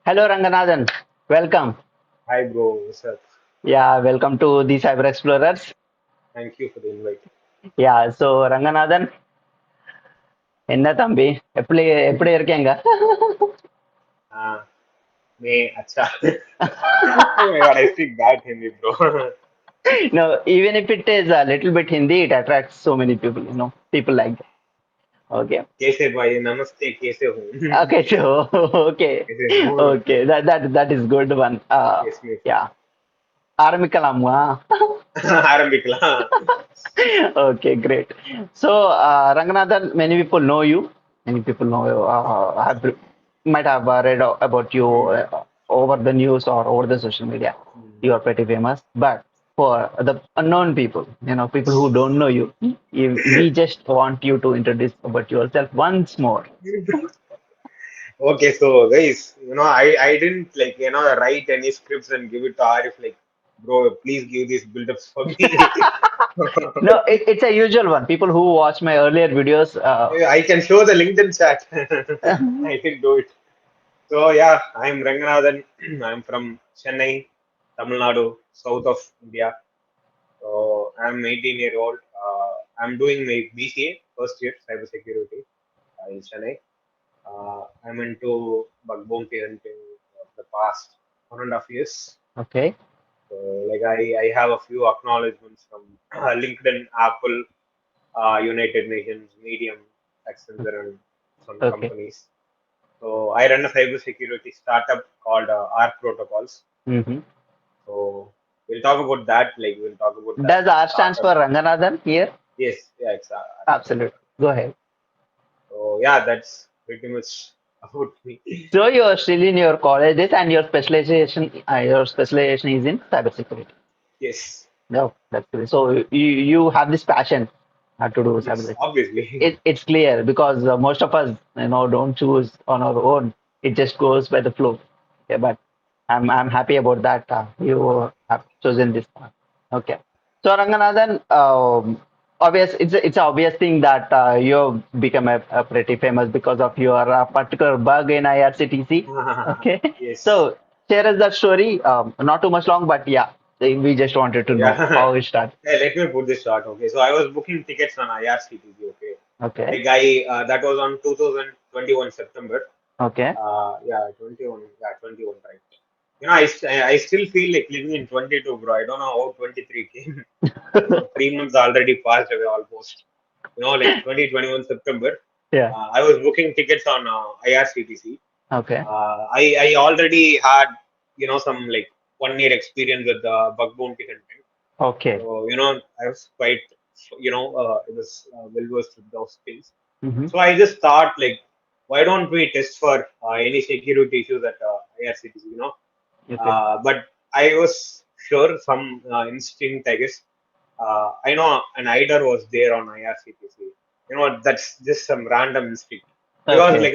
Hello Ranganathan, welcome. Hi, bro. What's up? Yeah, welcome to the CyberExplorers. Thank you for the invite. Yeah, so Ranganathan, என்ன தம்பி எப்படி எப்படி இருக்கீங்க? Uh, May acha. Oh my God, I speak bad Hindi, bro. No, even if it is a little bit Hindi, it attracts so many people, people like that. Okay. कैसे भाई नमस्ते कैसे हूँ Okay, so okay. कैसे हूँ Okay, that is good one. Yes, me fine. Yeah. ஆரம்பிக்கலாமா? ஆரம்பிக்கலாம். Okay, great. So, Ranganathan, many people know you. Many people know you. Might have read about you Hmm. over the news or over the social media. Hmm. You are pretty famous. But for the unknown people, people who don't know you, we just want you to introduce about yourself once more. Okay, so guys, I didn't write any scripts and give it to Arif like, bro, please give these build-ups for me. No, it's a usual one. People who watch my earlier videos, I can show the LinkedIn chat. I can do it. So yeah, I'm Renganathan. I'm from Chennai, Tamil Nadu, south of India. So I'm 18-year old. I'm doing my BCA first year cybersecurity in Chennai. I'm into bugbounty hunting for the past 1.5 years. okay, So like I have a few acknowledgements from LinkedIn, Apple, United Nations, Medium, Accenture, and some okay. companies. So I run a cybersecurity startup called ARC Protocols. Hmm. So we'll talk about that. Like we'll talk about that Does R stands startup. for Ranganathan here? Yes, yeah, it's ARC Absolutely. Protocols. Go ahead. So yeah, that's pretty much about me. So you're still in your colleges and your specialization is in cybersecurity. Yes, No, that's good. So you have this passion to do yes, cybersecurity. obviously. It's clear because most of us don't choose on our own. It just goes by the flow. Yeah, but I'm happy about that. You have chosen this path. Okay. So Ranganathan, obvious it's an obvious thing that you become a pretty famous because of your particular bug in IRCTC. Okay. Yes. So share us that story. Not too much long, but yeah, we just wanted So to know yeah, how it started. hey, let me put this short. Okay, so I was booking tickets on IRCTC. Okay, Okay. like I that was on 2021 September. Okay. Yeah, 21. Yeah, 21. Right. I still feel like living in 22, bro. I don't know how 23 came. 3 months already passed away almost. Like 2021 September. Yeah. I was booking tickets on IRCTC. Okay. I already had, some like 1 year experience with the bug bounty hunting. Okay. So, I was quite, it was well versed with those things. Mm-hmm. So I just thought, like, why don't we test for any security issues at IRCTC, Okay. But I was sure some instinct, I guess. I know an IDOR was there on IRCTC. That's just some random instinct. Because, Okay.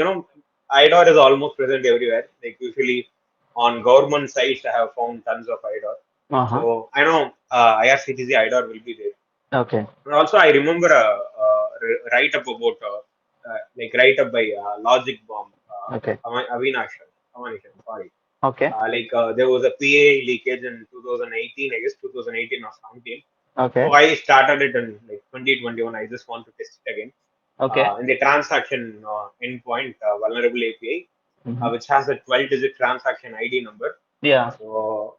IDOR is almost present everywhere. Like, usually on government sites, I have found tons of IDOR. Uh-huh. So, I know IRCTC IDOR will be there. Okay. And also, I remember a write up about, write up by Logic Bomb, Okay. Avinash, Avanishan, sorry. Okay. There was a PA leakage in 2018, I guess 2018 or 17. So Okay. I started it in like 2021. I just want to test it again. Okay. In the transaction endpoint vulnerable API, Mm-hmm. which has a 12-digit transaction ID number. Yeah. So,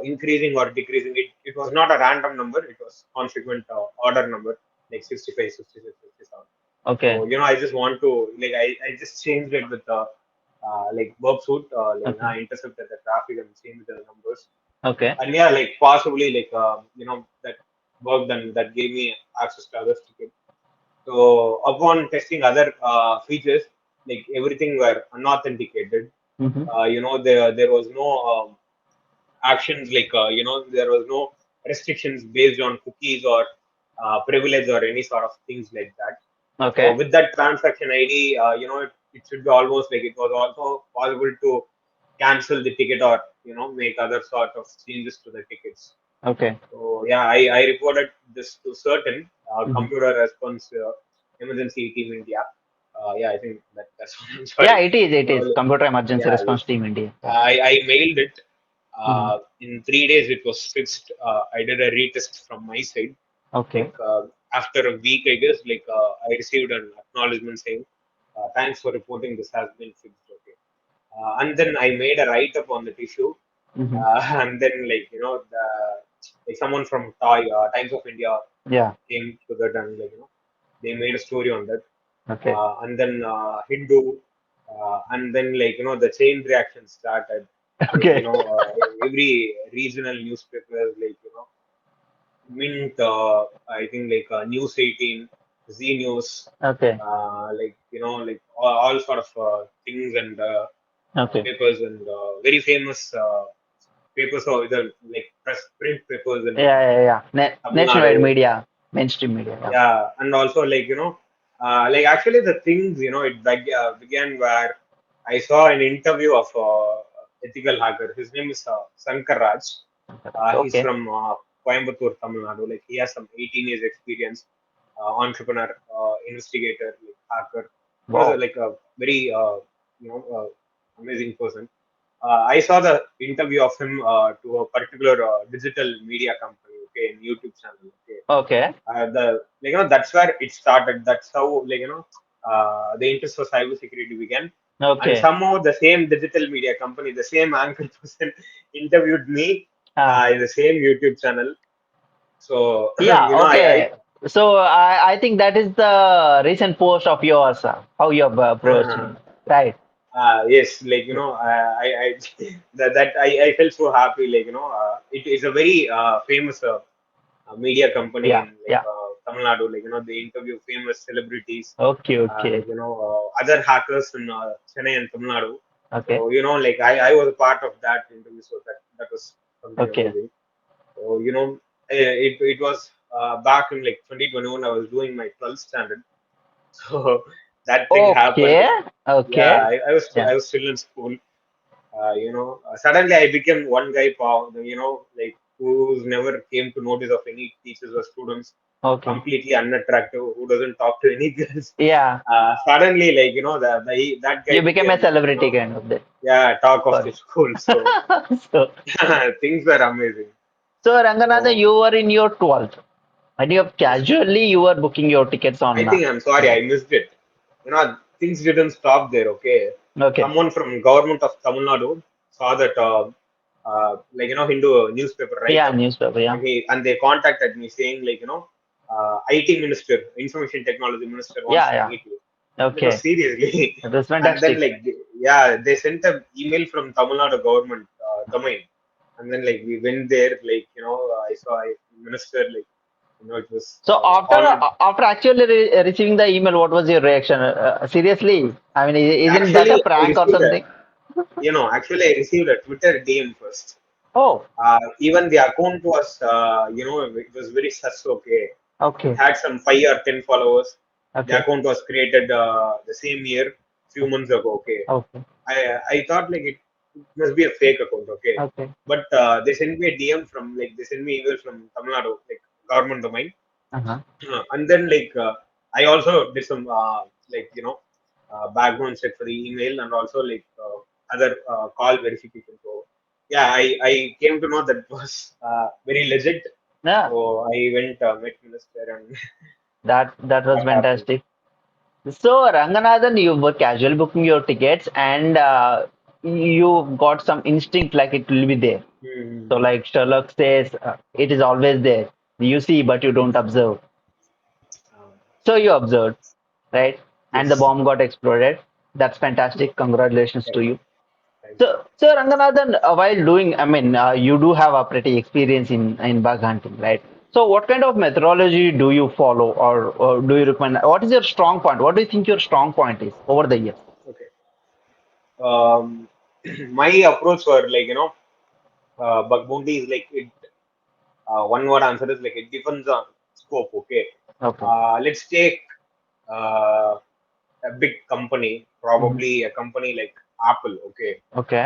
increasing or decreasing it, it was not a random number, it was consequent order number, like 65, 66, 67. Okay. So, I just want to, I just changed it with like verb suit, Okay. I intercepted the traffic and changed the numbers. Okay. And yeah, like possibly, that worked and that gave me access to other tickets. So, upon testing other features, like everything were unauthenticated. Mm-hmm. There was no actions there was no restrictions based on cookies or privilege or any sort of things like that. So Okay. with that transaction ID, it should be almost like it was also possible to cancel the ticket or make other sort of changes to the tickets. Okay. So yeah, I reported this to certain Mm-hmm. computer response emergency team India. Yeah, I think that's all. I'm Yeah, sorry. it is. It So, is Computer Emergency yeah, Response yes. Team India. Yeah. I mailed it. Mhm. In 3 days, it was fixed. I did a retest from my side. Okay. Like after a week, I guess, like I received an acknowledgement saying, "Thanks for reporting. This has been fixed." Okay. And then I made a write up on the issue. Hmm. And then like someone from Times of India Yeah. came to that, and they made a story on that. Okay. And then Hindu, and then the chain reaction started. Like Okay. every regional newspaper, Mint, I think News 18, Z News, Okay. like all sort of things and Okay. papers and very famous papers or either like print papers in Yeah. Yeah. Yeah. Tamil Nationwide Nadu. media, mainstream media. Yeah. Yeah, and also like actually the things it began where I saw an interview of ethical hacker. His name is Sankar Raj. He's Okay. from Coimbatore, Tamil Nadu. Like he has some 18 years experience, entrepreneur, investigator, like hacker. He was Wow. like a very amazing person. I saw the interview of him to a particular digital media company, okay, in YouTube channel, okay. Okay. The that's where it started. That's how the interest for cybersecurity began. And Okay. somehow the same digital media company, the same anchor person interviewed me Ah. in the same YouTube channel. So Yeah. I Okay. So I think that is the recent post of yours. How you have approached me. Right. yes, Yeah. I I felt so happy. It is a very famous media company Yeah. in Yeah. Tamil Nadu. They interview famous celebrities, Okay. Okay. other hackers in Chennai and Tamil Nadu. Okay. So I was a part of that interview, so that was something Okay. amazing. So it was back in like 2021. I was doing my 12th standard, so that thing happened. Okay. Yeah, Okay. I Yeah. was still in school. Suddenly I became one guy, like who's never came to notice of any teachers or students, Okay. completely unattractive, who doesn't talk to any girls. Yeah. Suddenly, that guy You became a became, celebrity kind of this. yeah, talk of the Sorry. school. So So, things were amazing. so Ranganathan, So you were in your 12th. And you have yes, casually you were booking your tickets I on. think I'm sorry I missed it. Things didn't stop there. Okay, Okay. someone from government of Tamil Nadu saw that Hindu newspaper write Yeah, up, newspaper. Yeah. and they contacted me saying IT minister, information technology minister wants Yeah. to Yeah. meet you. Okay. Seriously, That was and then fantastic. yeah, they sent an email from Tamil Nadu government domain, and then we went there, I saw a minister, it was So honored. after actually receiving the email, what was your reaction? Seriously? I mean, isn't that a Actually, I prank or received a, something? actually, I received a Twitter DM first. Oh, Even the account was, it was very sus. Okay, it okay. had some 5 or 10 followers. The Okay. account was created the same year, few months ago. Okay, Okay. I thought it must be a fake account. Okay, Okay. but they sent me a DM from they sent me email from Tamil Nadu, like government domain. Uh-huh. And then I also did some background check for the email, and also other call verification. So yeah, I came to know that it was very legit. Yeah. So I went met minister, and That was that happened. fantastic. So, Ranganathan, you were casually booking your tickets and you got some instinct like it will be there. So, Hmm. like Sherlock says, it is always there. You see, but you don't observe. Um, So, you observed, right? And the yes. bomb got exploded. That's fantastic. Congratulations to Right. you. Thank you. So Ranganathan, while doing, I mean, you do have a pretty experience in bug hunting, right? So, what kind of methodology do you follow, or do you recommend? What is your strong point? What do you think your strong point is over the years? Okay. Um, my approach were bugbounty is like it. One word answer is it depends on scope. Okay. Okay. Let's take uh, a big company, Mhm. probably a company like Apple. Okay, Okay.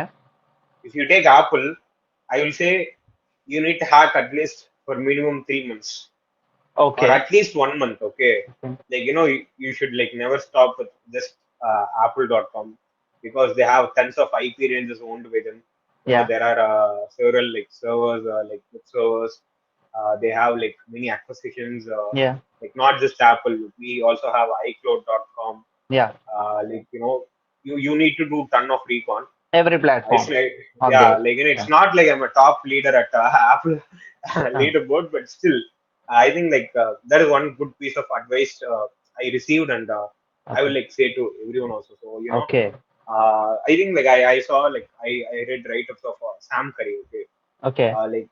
if you take Apple, I will say you need to hack at least for minimum 3 months. or Okay. at least 1 month. Okay, Okay. like you should like never stop with just apple.com, because they have tons of IP ranges owned by them. Yeah. There are several like servers, like web servers. They have like many acquisitions, Yeah. like not just Apple. We also have iCloud.com. Yeah. Like you need to do ton of recon. Every It's platform like, are yeah, there. like it's Yeah. not like I'm a top leader at Apple Oh, leaderboard, but still, I think like that is one good piece of advice I received, and I will okay. like say to everyone also. So Okay. I think like I saw like I read write-ups of Sam Curry. Okay, Okay. like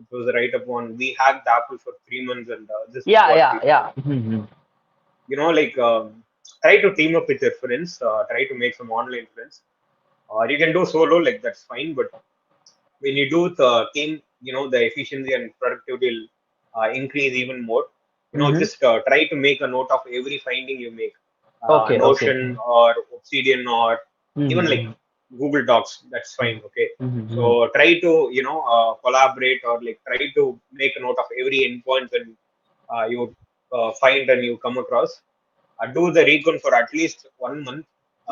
it was a write-up on we hacked Apple for 3 months, and this is Yeah. what Yeah. we found. Yeah. Mhm. Like try to team up with your friends, try to make some online friends, or you can do solo, like that's fine, but when you do the team, the efficiency and productivity will increase even more. Mhm. Just try to make a note of every finding you make. Okay. Okay. Notion or Obsidian or even like Mhm. Google Docs, that's fine. Mhm. Okay, so Mhm. try to collaborate, or like try to make a note of every endpoint and you find and you come across. Do the recon for at least 1 month.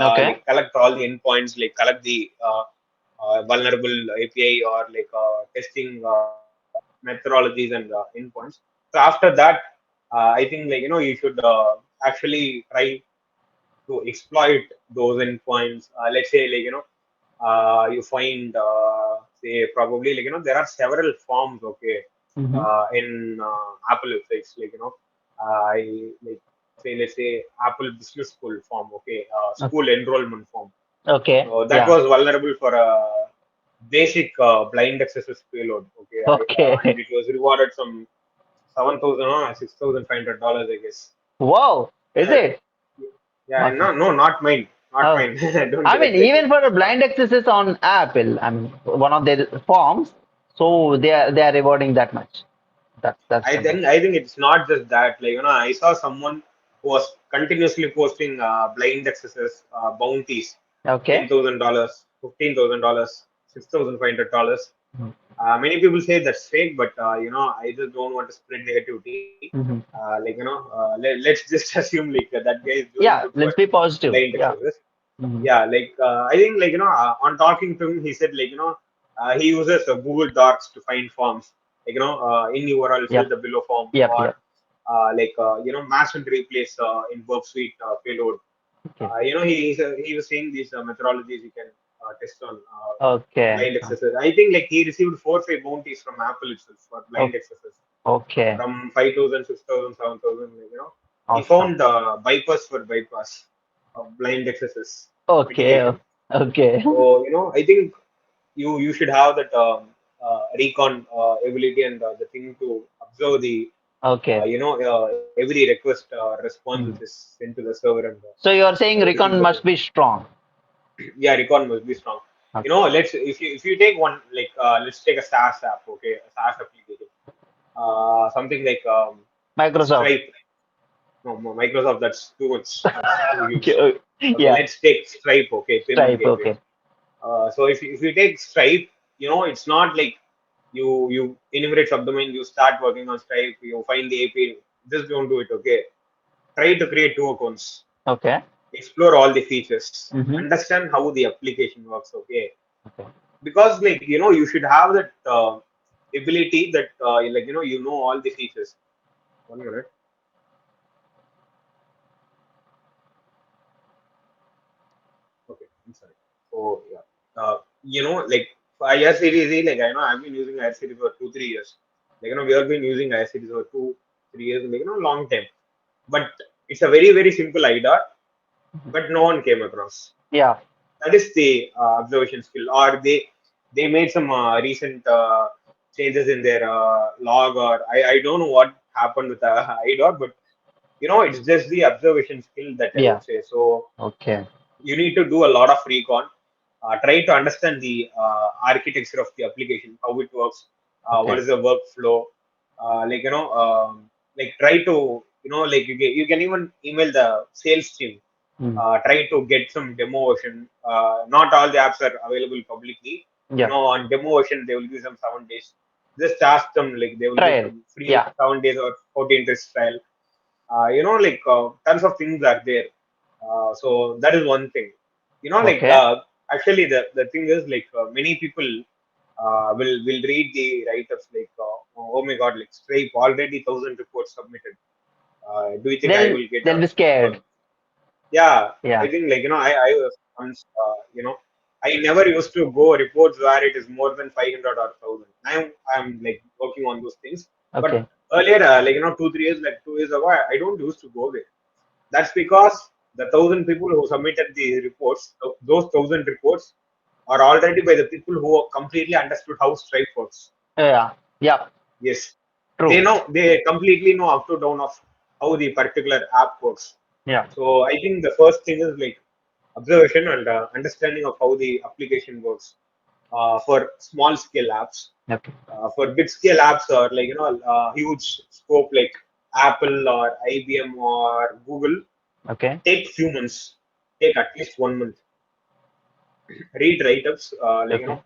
Okay. Like collect all the endpoints, like collect the vulnerable API, or like testing methodologies and endpoints. So after that, I think like you should actually try to exploit those endpoints. Let's say like you find say probably like there are several forms. Okay, Mhm. in Apple websites, like I like say let's say Apple Business School form. Okay, o- school enrollment form. Okay. So that Yeah. was vulnerable for a basic blind access payload. Okay, and Okay. it was rewarded some 7,000 or $6,500, I guess. Wow. Is Uh, it? yeah, Okay. no, no, not mine, not Oh. mine. Don't I get mean, excited. even for the blind accesses on Apple, I mean, one of their forms, so they are rewarding that much. That's fantastic. I think it's not just that. Like I saw someone who was continuously posting blind accesses bounties, Okay. $10,000, $15,000, $6,500. Mhm. Many people say that's fake, but I just don't want to spread negativity. Mhm. Let's just assume like that guy is doing good Yeah. for Let's be positive. blind Yeah. accesses. Mhm. Yeah, like I think like on talking to him, he said like he uses Google Docs to find forms, like in URL fill Yep. the below form, Yep. or Yep. like match and replace in Burp Suite payload. Okay. He was saying these methodologies you can test on Okay. blind accesses. I think like he received 4 or 5 bounties from Apple itself for blind Okay. accesses, Okay. from 5,000, 6,000, 7,000. He Awesome. found bypass for bypass of blind accesses Okay. mitigation. Okay. So I think you should have that recon ability, and the thing to observe the Okay. every request response which Mhm. is sent to the server, and So you are saying everything recon goes. must be strong. Yeah, recon must be strong. Okay. Let's if you take one like let's take a SaaS app. Okay, a SaaS application, something like Microsoft. Stripe. No, Microsoft, that's too much. That's too Okay. huge. Okay, Yeah. let's take Stripe. Okay, payment Stripe. gateway. Okay. So if you take Stripe, it's not like you enumerate subdomain, you start working on Stripe, you find the API. Just don't do it. Okay, try to create 2 accounts, Okay. explore all the features, Mm-hmm. understand how the application works. Okay, Okay. because like you should have that ability that like all the features. 1 minute. Okay, I'm sorry. So yeah, like for IRCTC, like I know I've been using IRCTC for 2 3 years. Like we have been using IRCTC for 2 3 years, like long time. But it's a very very simple IDOR, but no one came across. Yeah. That is the observation skill, or they made some recent changes in their log, or I don't know what happened with IDOR, but it's just the observation skill that I Yeah. would say. So Okay. you need to do a lot of recon. Try to understand the architecture of the application, how it works, what Okay. is the workflow. Like like try to like you can even email the sales team. Mm. Try to get some demo version. Not all the apps are available publicly. Yeah. On demo version they will give some 7 days. Just ask them, like they will give Trial. some free Yeah. 7 days or 14 days trial. Like tons of things are there. So that is one thing. Like Okay. actually the thing is like many people will read the write-ups like oh my god, like Stripe already 1,000 reports submitted. Do you think I They'll will get a they'll be bug? scared. Yeah, I Yeah. think like I was once I never used to go reports where it is more than 500 or 1,000. I'm like working on those things, but Okay. earlier like 2 3 years, like 2 years ago, I don't used to go there. That's because the 1,000 people who submitted the reports, those 1,000 reports are already by the people who completely understood how Stripe works. Yeah. Yeah. Yes, True. they completely know up to down of how the particular app works. Yeah. So I think the first thing is like observation and understanding of how the application works for small scale apps. Okay. For big scale apps or like huge scope like Apple or IBM or Google, Okay. take few months, take at least 1 month. Read write-ups, Okay.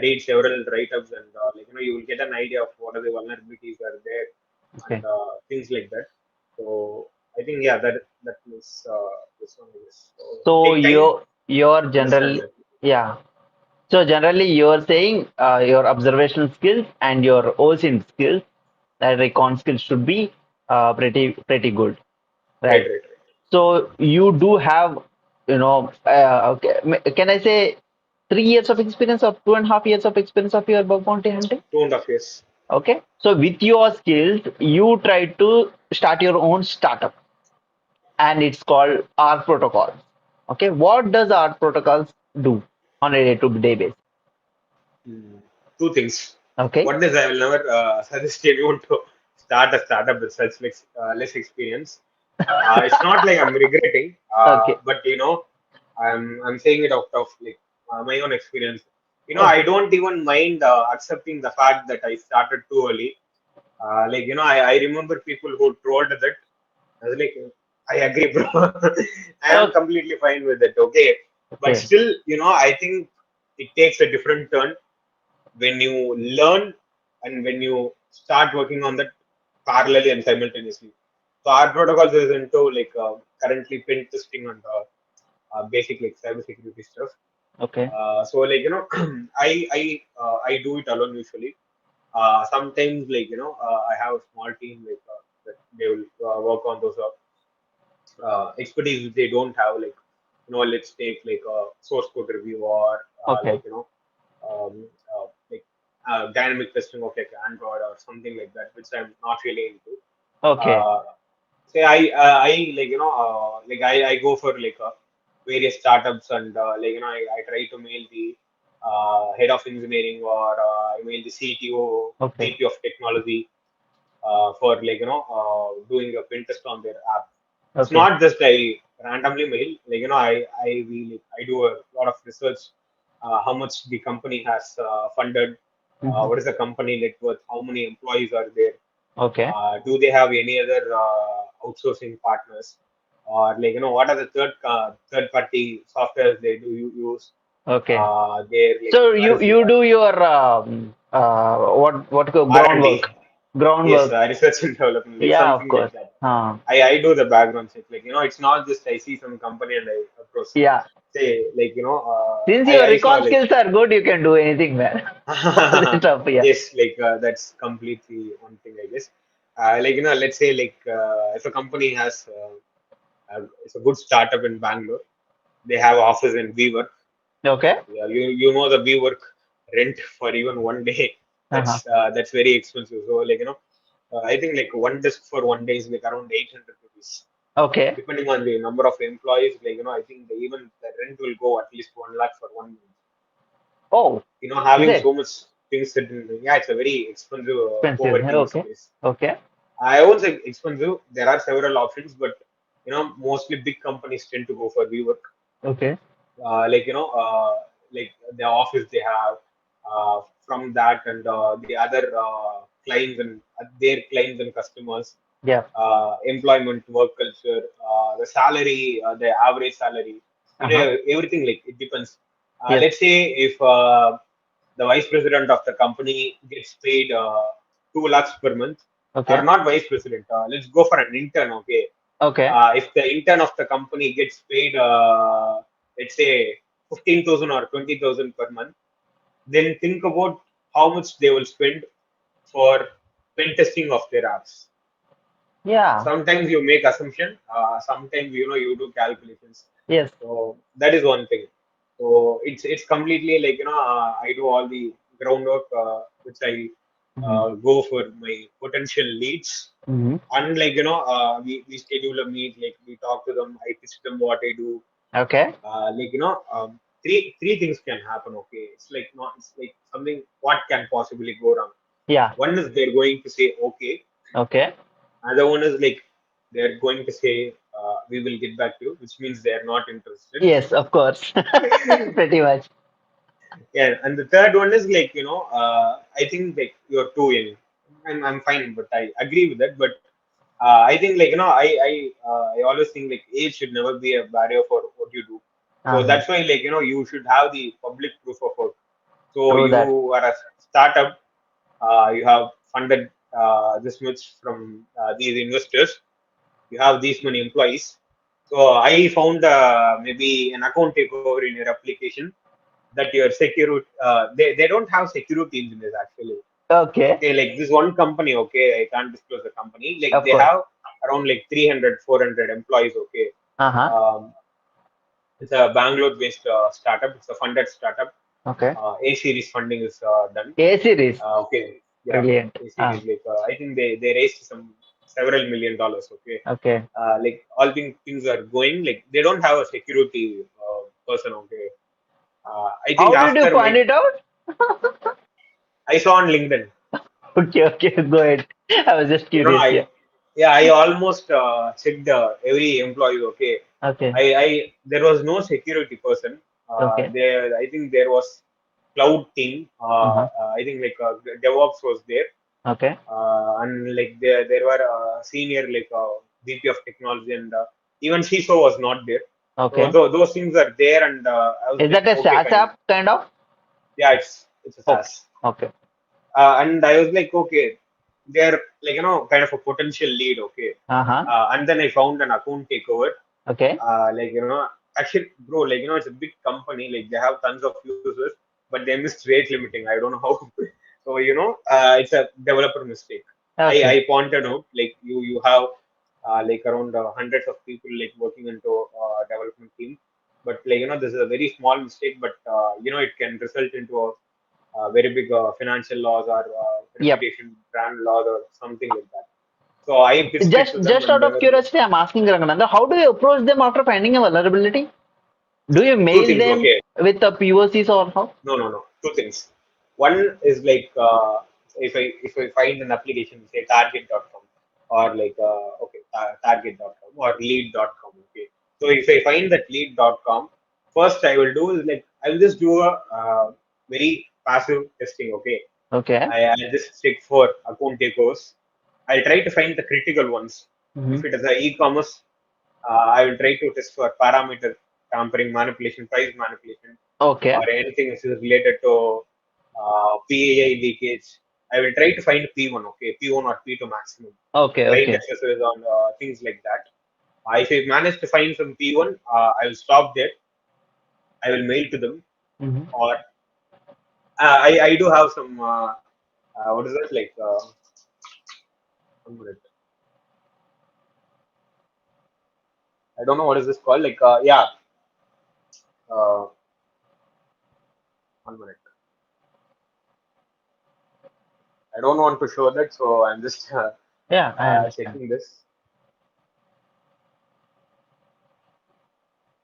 read several write-ups, and you will get an idea of what are the vulnerabilities are there and Okay. things like that. So I think yeah, that is this one is. So So take time, you're understand generally, that. yeah. So generally you're saying your observational skills and your OSINT skills, that recon skills should be pretty good, Right, right? right, right. So you do have, okay, can I say 3 years of experience or 2.5 years of experience of your bug bounty hunting? 2.5 years. Okay. So with your skills, you try to start your own startup and it's called R protocols. Okay. What does R protocols do on a day-to-day basis? Hmm. Two things. Okay. One is I will never suggest anyone to start a startup with such less experience. It's not like I'm regretting, Okay. but I'm saying it out of like my own experience. I Okay. don't even mind accepting the fact that I started too early. I remember people who trolled that. I was like, I agree, bro. I am Okay. completely fine with it. Okay, but Okay. still, I think it takes a different turn when you learn and when you start working on that parallelly and simultaneously. So our protocols is into like currently pen testing and basic like cybersecurity stuff. Okay. So like I do it alone usually. Sometimes like I have a small team like that they will work on those expertise which they don't have, like let's take like a source code review or Okay. like like dynamic testing of like Android or something like that, which I'm not really into. Okay. uh, Say I like I go for like various startups and I try to mail the head of engineering or I mail the CTO, Okay. VP of technology for like doing a pen test on their app. It's Okay. not just I randomly mail, like I do a lot of research. How much the company has funded, Mhm. what is the company net worth, how many employees are there, Okay. do they have any other outsourcing partners, or like what are the third party softwares they do use, Okay. their like So where you is the you do your R&D. groundwork, Yes, groundwork. research and development, like Yeah, of something like course. that. Uh, I do the background check. Like, it's not just I see some company and I approach. yeah. Say, like, Since your I saw recon like, skills are good, you can do anything, man. All the stuff. Yeah. yes, like, that's completely one thing, I guess. Let's say, like, if a company has, it's a good startup in Bangalore, they have office in WeWork. Okay. Yeah, you know the WeWork rent for even 1 day. Uh-huh. That's very expensive. So, like, I think like one desk for 1 day is like around 800 rupees. Okay. Depending on the number of employees, like I think even the rent will go at least 1 lakh for 1 month. Oh, is Having it so much things that yeah, it's a very expensive expensive? co-working Okay. space. Okay. I won't say expensive. There are several options, but mostly big companies tend to go for WeWork. Okay. Like like the office they have, from that and the other clients and their clients and customers, Yeah. employment, work culture, the salary, the average salary, Uh-huh. everything, like it depends. Yes. Let's say if the vice president of the company gets paid 2 lakhs per month, or Okay. not vice president. Let's go for an intern, okay? Okay. If the intern of the company gets paid, let's say 15,000 or 20,000 per month, then think about how much they will spend for pen testing of their apps. Yeah. Sometimes you make assumption, sometimes you do calculations. Yes. So that is one thing. So it's completely like I do all the groundwork, which I Hmm. go for my potential leads. Hmm. And like we schedule a meet, like we talk to them, I teach them what I do. Okay. Like three things can happen. Okay, it's like not, it's like something what can possibly go wrong. Yeah. One is they're going to say okay. Okay. Other one is like they're going to say we will get back to you, which means they're not interested. Yes, of course. Pretty much. Yeah, and the third one is like I think like you're too young. I'm fine, but I agree with that. But I think like I always think like age should never be a barrier for what you do. So Uh-huh. that's why like you should have the public proof of work. So True that. you are a startup, you have funded this much from these investors, you have these many employees. So I found maybe an account takeover in your application, that your security, they don't have security engineers actually. Okay. Okay, like this one company, okay, I can't disclose the company. Like Of they course. have around like 300, 400 employees, okay. Uh-huh. Um, it's a Bangalore-based startup. It's a funded startup. Okay. A series funding is done. A series. Okay, yeah, Brilliant. A Ah. series. Like I think they raised some several $1 million. Okay, Okay. like all things are going. Like they don't have a security person. Okay, I think How did you after find my it out? I saw on LinkedIn. Okay, okay, go ahead. I was just curious. I Yeah. yeah, I almost checked every employee. Okay, Okay. I there was no security person. Okay. There, I think there was cloud team. Uh-huh. I think like DevOps was there, Okay. and like there were senior like VP of technology, and even CISO was not there. So Okay. those things are there, and I was Is like, that a okay, SaaS fine. app kind of? Yeah, it's a Okay. SaaS. Okay. And I was like, okay, they're like kind of a potential lead, okay. Uh-huh. And then I found an account takeover, Okay. like actually, bro, like it's a big company, like they have tons of users, but they missed rate limiting. I don't know how. So it's a developer mistake. I Okay. pointed out like you have like around hundreds of people like working into development team, but like this is a very small mistake, but it can result into a very big financial loss or Yep. reputation brand loss or something like that. So I pitched it Just to them, just and out they of were like, curiosity, I'm asking Rangananda, how do you approach them after finding a vulnerability? Do you two mail things. them Okay, with the POCs or how? no. Two things. One is like if I find an application, say target.com or like target.com or lead.com. Okay. So if I find that lead.com, first I will do is like I will just do a very passive testing. Okay. Okay. I'll just check for account takeovers. I'll try to find the critical ones. Hmm. If it is a e-commerce, I will try to test for parameter tampering, manipulation, price manipulation, Okay. or anything which is related to PAI leakage. I will try to find P1, okay, P1 or P2 maximum, Okay. client Okay. accesses on things like that. If I manage to find some P1, I will stop there. I will mail to them, Hmm. or I do have some what is that like? 1 minute. I don't know what is this called. Like yeah, uh, 1 minute. I don't want to show that, so I'm just Yeah, I understand. checking this.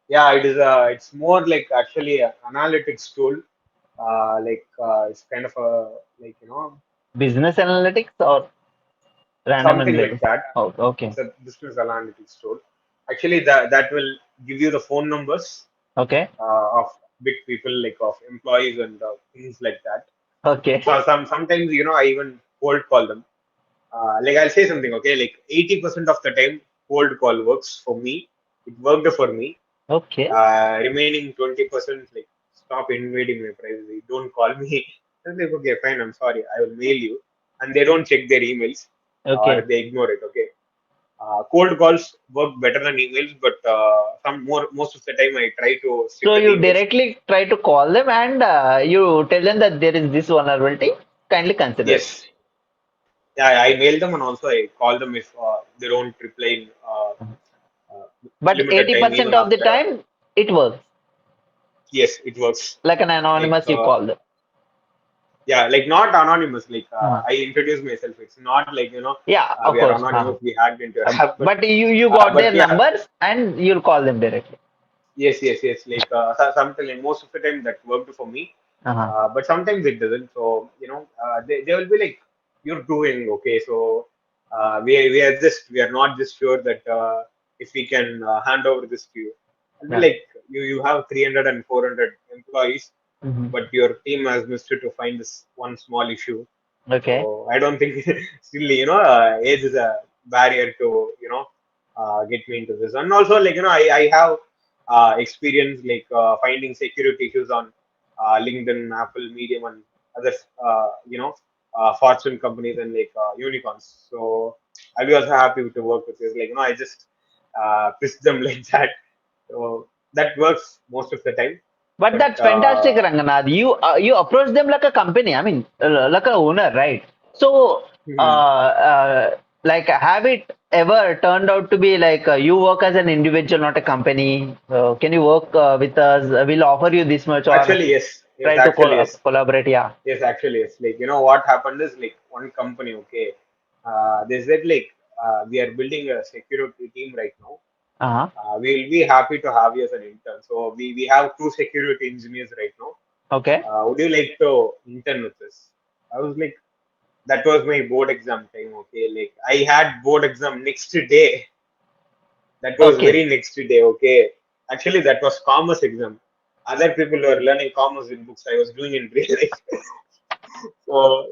Yeah, it is. It's more like actually an analytics tool. It's kind of a like Business analytics or random something like analytics? that. Oh, okay. It's a business analytics tool. Actually, that will give you the phone numbers Okay. of big people, like of employees and things like that. Okay. So sometimes I even cold call them. Like I'll say something, okay? Like 80% of the time, cold call works for me. It worked for me. Okay. Remaining 20%, like stop invading my privacy. Don't call me. I'm like, okay, fine, I'm sorry, I will mail you. And they don't check their emails or Okay. they ignore it. Okay. Cold calls work better than emails, but most of the time I try to stick So with you emails. directly try to call them and you tell them that there is this vulnerability. Kindly consider it. Yes, yeah, I mail them and also I call them if they don't reply in uh, But limited time, 80% even of the after. time, it works. Yes, it works. Like an Like anonymous, you call them. yeah, like not anonymous. Like Uh, I introduce myself. It's not like yeah, of we are course. anonymous. We hacked into your app, But you got but their yeah, numbers and you'll call them directly. yes. Like something like most of the time that worked for me, Uh-huh. but sometimes it doesn't. So they will be like, you're doing okay. So we are not just sure that if we can hand over this to you. I'll be Yeah. like, you have 300 and 400 employees, Hmm. but your team has missed to find this one small issue. Okay. So I don't think still age is a barrier to get me into this. And also like I have experience like finding security issues on LinkedIn, Apple, Medium, and other fortune companies and like unicorns. So I'll be also happy to work with this. Like I just pitch them like that. So that works most of the time. But But that's fantastic, Ranganath. You approach them like a company. I mean, like a owner, right? So, like, have it ever turned out to be like you work as an individual, not a company? Can you work with us? We'll offer you this much, or actually yes, try to actually yes. collaborate. Yeah. Yes, actually, yes. Like, what happened is like one company, okay, they said like we are building a security team right now. Uh-huh. We'll be happy to have you as an intern. So we have two security engineers right now. Okay. Would you like to intern with us? I was like, that was my board exam time, okay. Like I had board exam next day. That was Okay. very next day, okay. Actually, that was commerce exam. Other people were learning commerce in books. I was doing in real life. So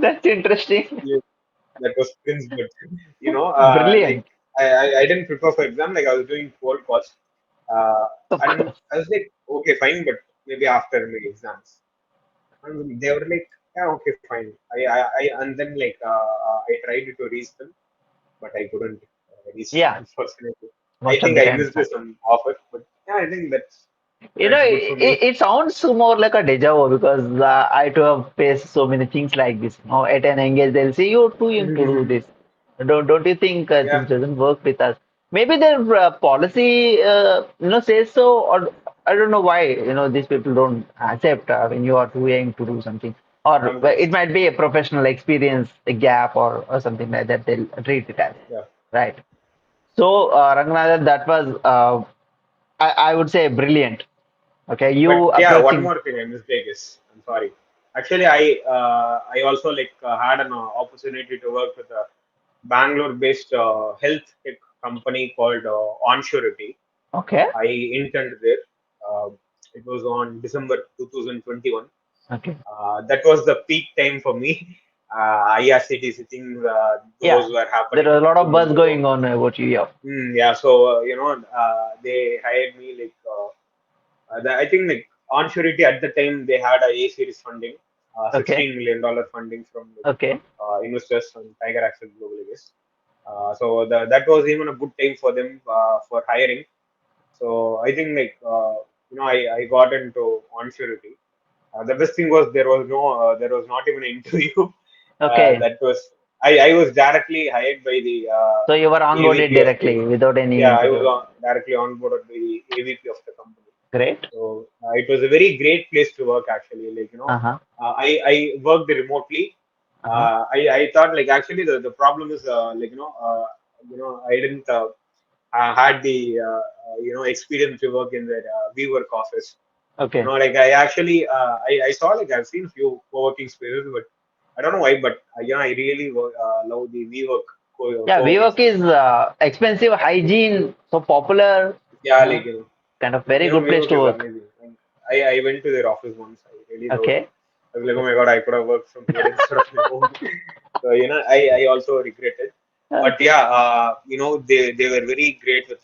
That's interesting. yeah, that was cringe, but like Brilliant. I didn't prepare for exam. Like I was doing cold calls, uh, Of and course. I was like, okay, fine, but maybe after my exams. And they were like, yeah, okay, fine. And then like I tried to reach them, but I couldn't reach them Yeah. unfortunately. I Most of think the I time. missed some offer, but yeah, I think You know, that's good for me. it sounds more like a deja vu because I too have faced so many things like this. You know, at an engage, they'll say you're too young to do this. Don't you think Yeah, this doesn't work with us? Maybe their policy, says so, or I don't know why. These people don't accept when you are too young to do something, or it sometimes. might be a professional experience, a gap, or something like that. They'll treat it as Yeah. right. So, Ranganathan, that was I would say brilliant. Okay, But you yeah, one approaching. more thing I missed Vegas. I'm sorry. Actually, I also like had an opportunity to work with a Bangalore-based health tech company called OnSurety. Okay, I interned there. Uh, it was on December 2021. okay, That was the peak time for me. IRCTC things, those yeah. were There happening was a in lot of buzz 2021. going on about you. Yeah. Yeah, so they hired me like I think like OnSurety at the time they had a series funding, Okay, $16 million funding from like, okay, investors from Tiger Access Global, I guess. So that was even a good time for them for hiring. So I think like I got into OnSurety. The best thing was there was not even an interview. okay. That was I was directly hired by the So you were onboarded AVP of directly the without any yeah I was interview. directly onboarded by the AVP of the company. Great. So it was a very great place to work actually. Like Uh-huh. I worked remotely. Uh-huh. I thought like actually the problem is like I didn't had the experience to work in the WeWork office. Okay. Like I actually I saw like I've seen few co-working spaces, but I don't know why, but I really love the WeWork Yeah, co-working WeWork space. is expensive, hygiene, so popular. Yeah, You know, like kind of very good place WeWork to is work. amazing. And I went to their office once. I really loved it. Okay. I was like, oh my god, I could have worked from here instead of my home. So I also regretted. But Okay. yeah, they were very great with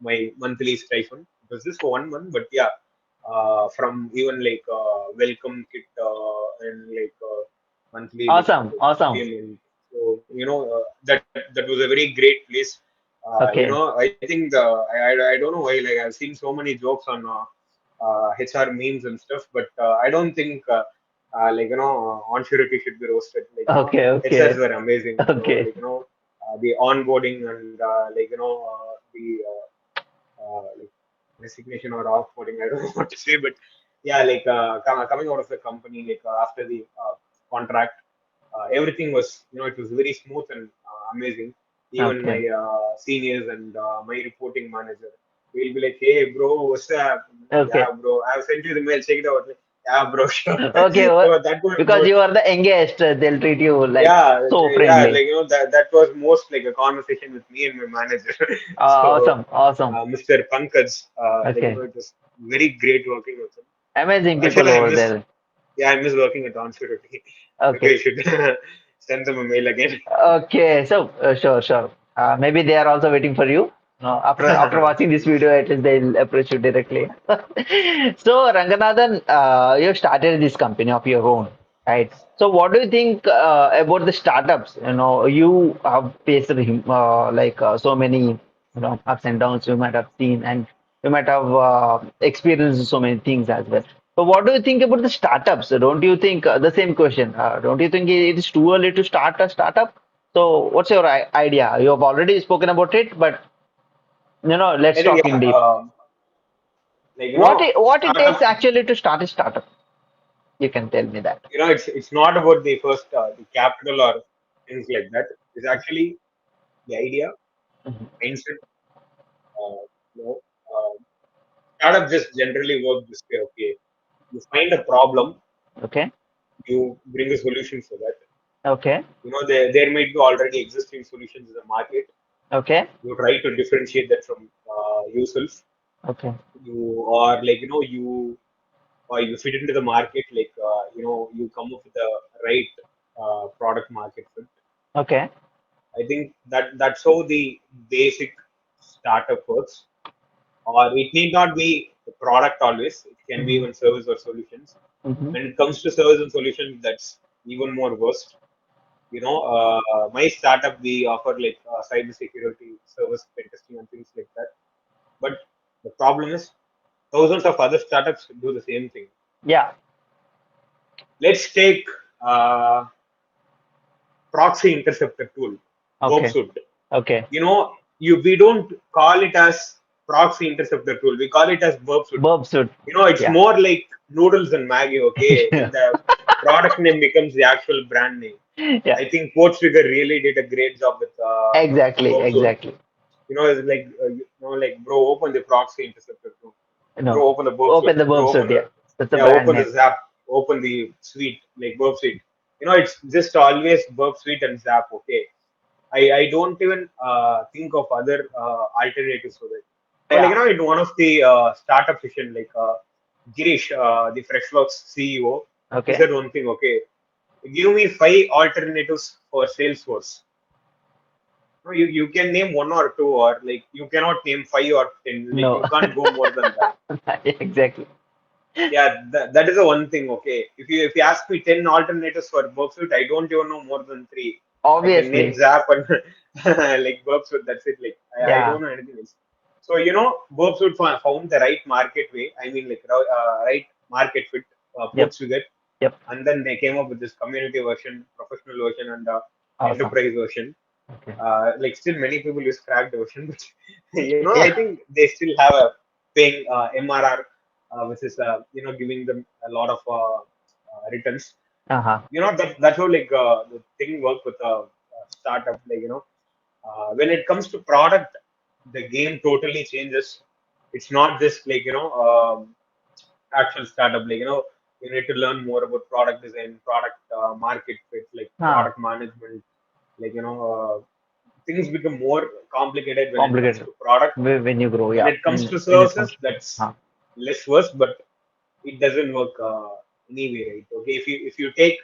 my monthly stipend. It was just for 1 month, but yeah, from even like welcome kit and like monthly Awesome, like awesome. payment. So that was a very great place. Okay, I think I don't know why, like I've seen so many jokes on HR memes and stuff, but I don't think OnSurety should be roasted. Like okay, HRs okay, were amazing. okay, The onboarding and the like resignation or offboarding. I don't know what to say, but yeah, like coming out of the company, like after the contract, everything was, it was very smooth and amazing. Even okay, my seniors and my reporting manager will be like, "Hey, bro, what's up? okay, Yeah, bro, I've sent you the mail. Check it out." Like, yeah, bro, sure. okay. So that was Because most, you are the youngest, they'll treat you like yeah, so yeah, friendly. like that was most like a conversation with me and my manager. So Awesome, awesome. Mr. Pankaj, Okay, it was very great working with him. amazing people Actually, over there. I miss working at OnSurety. Maybe Okay. I should send them a mail again. Okay, so sure, sure. Maybe they are also waiting for you. No, after watching this video, at least they'll approach you directly. So Ranganathan, you started this company of your own, right? So what do you think about the startups? You have faced so many ups and downs you might have seen, and you might have experienced so many things as well. So what do you think about the startups? Don't you think the same question? Don't you think it is too early to start a startup? So what's your idea? You have already spoken about it, but let's I think, talk in yeah, deep. What it takes startup, actually to start a startup? You can tell me that. it's not about the first the capital or things like that. It's actually the idea, Mhm. mindset. Uh, you know, uh, Startup just generally work this way. Okay, you find a problem, Okay. you bring a solution for that. Okay. There might be already existing solutions in the market. Okay. You try to differentiate that from yourself. Okay. You fit into the market, you come up with the right product market fit. Okay. I think that's how the basic startup works. Or it need not be the product always. It can be Hmm. even service or solutions. Hmm. When it comes to service and solutions, that's even more worst. My startup, we offer like cybersecurity service, pentesting, and things like that. But the problem is, thousands of other startups do the same thing. Yeah. Let's take uh, proxy interceptor tool, Okay. websuit. Okay. We don't call it as proxy interceptor tool. We call it as websuit. Verb suit. It's Yeah. more like noodles and Maggie. Okay, when the product name becomes the actual brand name. Yeah. I think Portugal really did a great job with Exactly. websuit. Exactly. It's like like bro, open the proxy interceptor tool. No. Bro, open the websuit. Open the verb Bro, suit. open Yeah. the That's the yeah, brand open the name. Zap. Open the suite like verb suite. It's just always verb suite and Zap. Okay, I don't even think of other alternatives for that. So Yeah. in one of the startup session, like Girish, the Freshworks CEO, he Okay. said one thing. Okay, give me five alternatives for Salesforce. No, you can name one or two, or like you cannot name five or 10. Like No. you can't go more than that. Exactly. Yeah, that is the one thing. Okay, if you ask me 10 alternatives for Burpsuit, I don't even know more than three. I can name Obviously. Zap and like Burpsuit. That's it. Like I Yeah. don't know anything else. So Burpsuit found the right market way. I mean, like right market fit Yep. Portugal, Yep. and then they came up with this community version, professional version, and Awesome. enterprise version. Okay. Like still many people use cracked version, but I Yeah. think they still have a paying MRR, which is giving them a lot of returns. Uh-huh. That's how like the thing work with a startup. When it comes to product, the game totally changes. It's not just like actual startup. You need to learn more about product design, product market fit, like Huh. product management, like things become more complicated when it comes Complicated. to product. When you grow, When yeah. it comes to When it comes services, to that's huh. less worse, but it doesn't work anyway, right? Okay, if you take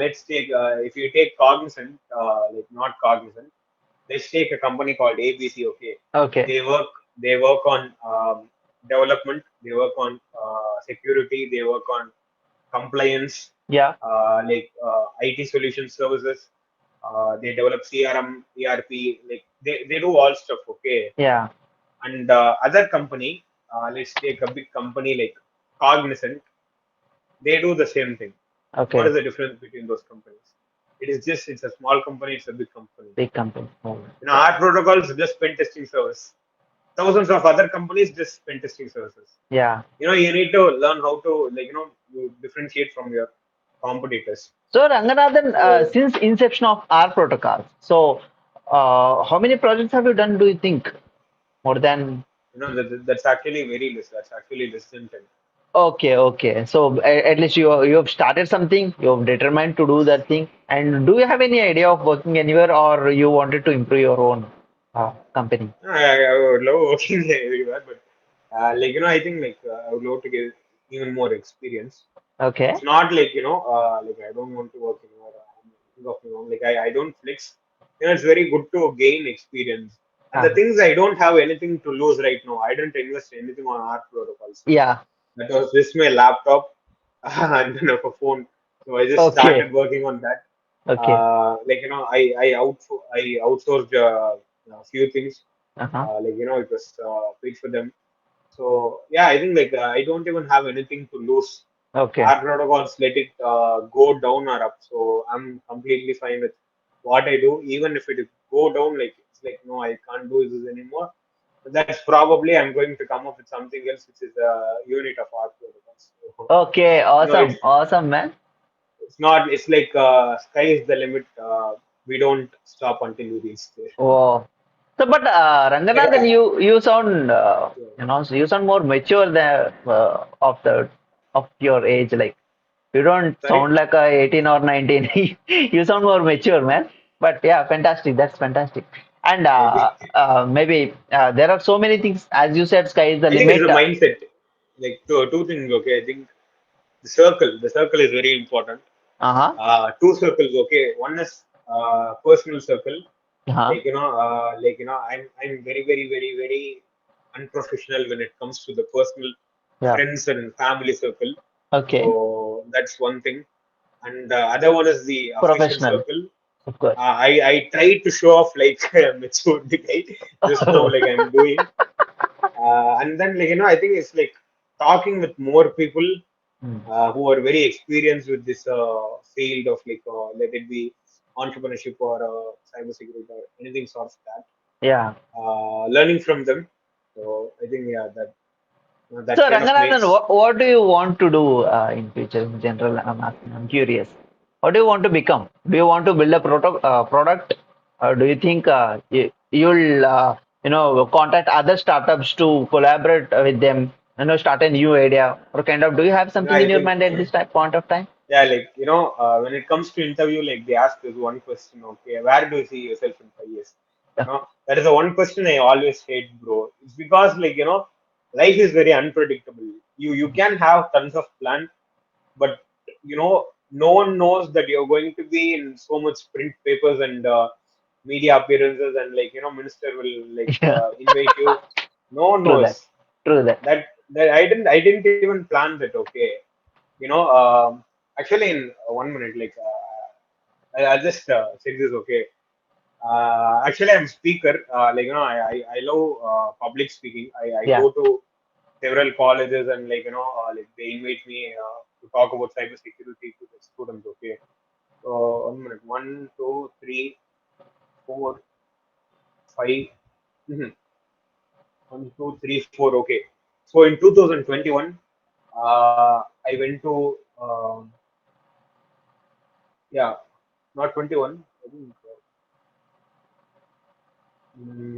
let's take if you take Cognizant, like not Cognizant, let's take a company called ABC. Okay, Okay. they work on development, they work on security, they work on compliance, Yeah. IT solution services. They develop CRM, ERP, like they do all stuff, okay. Yeah. And other company, let's take a big company like Cognizant, they do the same thing. What Okay. is the difference between those companies? It is just it's a small company, it's a big company. Big company. Oh, yeah. Our protocols just pen testing service. Thousands of other companies just pen testing services. Yeah. You need to learn how to you differentiate from your competitors. So Ranganathan, So since inception of our protocols, so how many projects have you done? Do you think more than? that's actually very less. That's actually less than 10. Okay, okay. So at least you have started something. You have determined to do that thing. And do you have any idea of working anywhere, or you wanted to improve your own company? I would love working everywhere, but I think I would love to get even more experience. Okay. It's not like I don't want to work anymore. I'm thinking of, I don't flex. It's very good to gain experience. And the Uh, things I don't have anything to lose right now. I don't invest anything on art protocols. yeah. That was just my laptop and then a phone. So I just Okay. started working on that. Okay. I outsourced a few things. Uh-huh. It was paid for them. So yeah, I think I don't even have anything to lose. Okay. Our protocols let it go down or up. So I'm completely fine with what I do. Even if it go down, like it's like no, I can't do this anymore. But that's probably I'm going to come up with something else, which is a unit of our protocols. So, Okay. it's Awesome. Awesome, man. it's not. It's like sky is the limit. We don't stop until we reach there. Wow. So, but Like Ranganathan, you sound yeah. so you sound more mature than of your age. Like you don't Sorry, sound like a 18 or 19. You sound more mature, man. But yeah, fantastic. That's fantastic. And maybe. maybe there are so many things. As you said, sky is the I think it's limit. a mindset. Like two things. Okay, I think the circle is very important. Uh-huh. Two circles. Okay, one is personal circle. Uh-huh. I'm very unprofessional when it comes to the personal Yeah. friends and family circle. Okay. So that's one thing. And other one is the official Professional, circle. of course. I try to show off like maturity, right? Just now, like I'm doing. And then I think it's like talking with more people Hmm. who are very experienced with this field of let it be entrepreneurship or cybersecurity or anything sort of that. Yeah. Learning from them. So I think yeah, So that kind of Ranganathan, makes. what do you want to do in future in general? I'm curious. What do you want to become? Do you want to build a product, or do you think you'll contact other startups to collaborate with them? Start a new idea, or kind of. Do you have something I in your think mind at this type point of time? yeah, when it comes to interview, like they ask this one question, okay, where do you see yourself in 5 years? Yeah. That is the one question I always hate, bro. It's because life is very unpredictable. You can have tons of plan, but no one knows that you're going to be in so much print papers and media appearances, and minister will Yeah. invite you. No one True that. knows True that. that I didn't even plan that. Okay, actually in 1 minute, I'll just check this. Okay, actually I'm speaker. I love public speaking. I Yeah. go to several colleges and they invite me to talk about cybersecurity to the students. Okay, so 1 minute, one, two, three, four, five, mhm, 1, 2, 3, 4. Okay, so in 2021, I went to yeah, not 21. I think,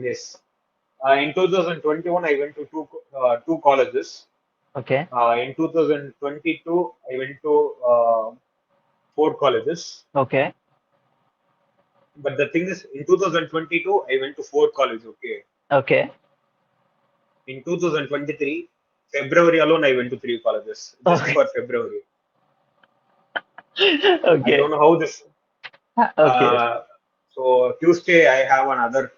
yes. In 2021, I went to two colleges. Okay. In 2022, I went to four colleges. Okay. But the thing is, in 2022, I went to four colleges. Okay. Okay. In 2023, February alone, I went to three colleges just Okay. for February. I Okay. don't know how this. Okay. Uh, so Tuesday, I have another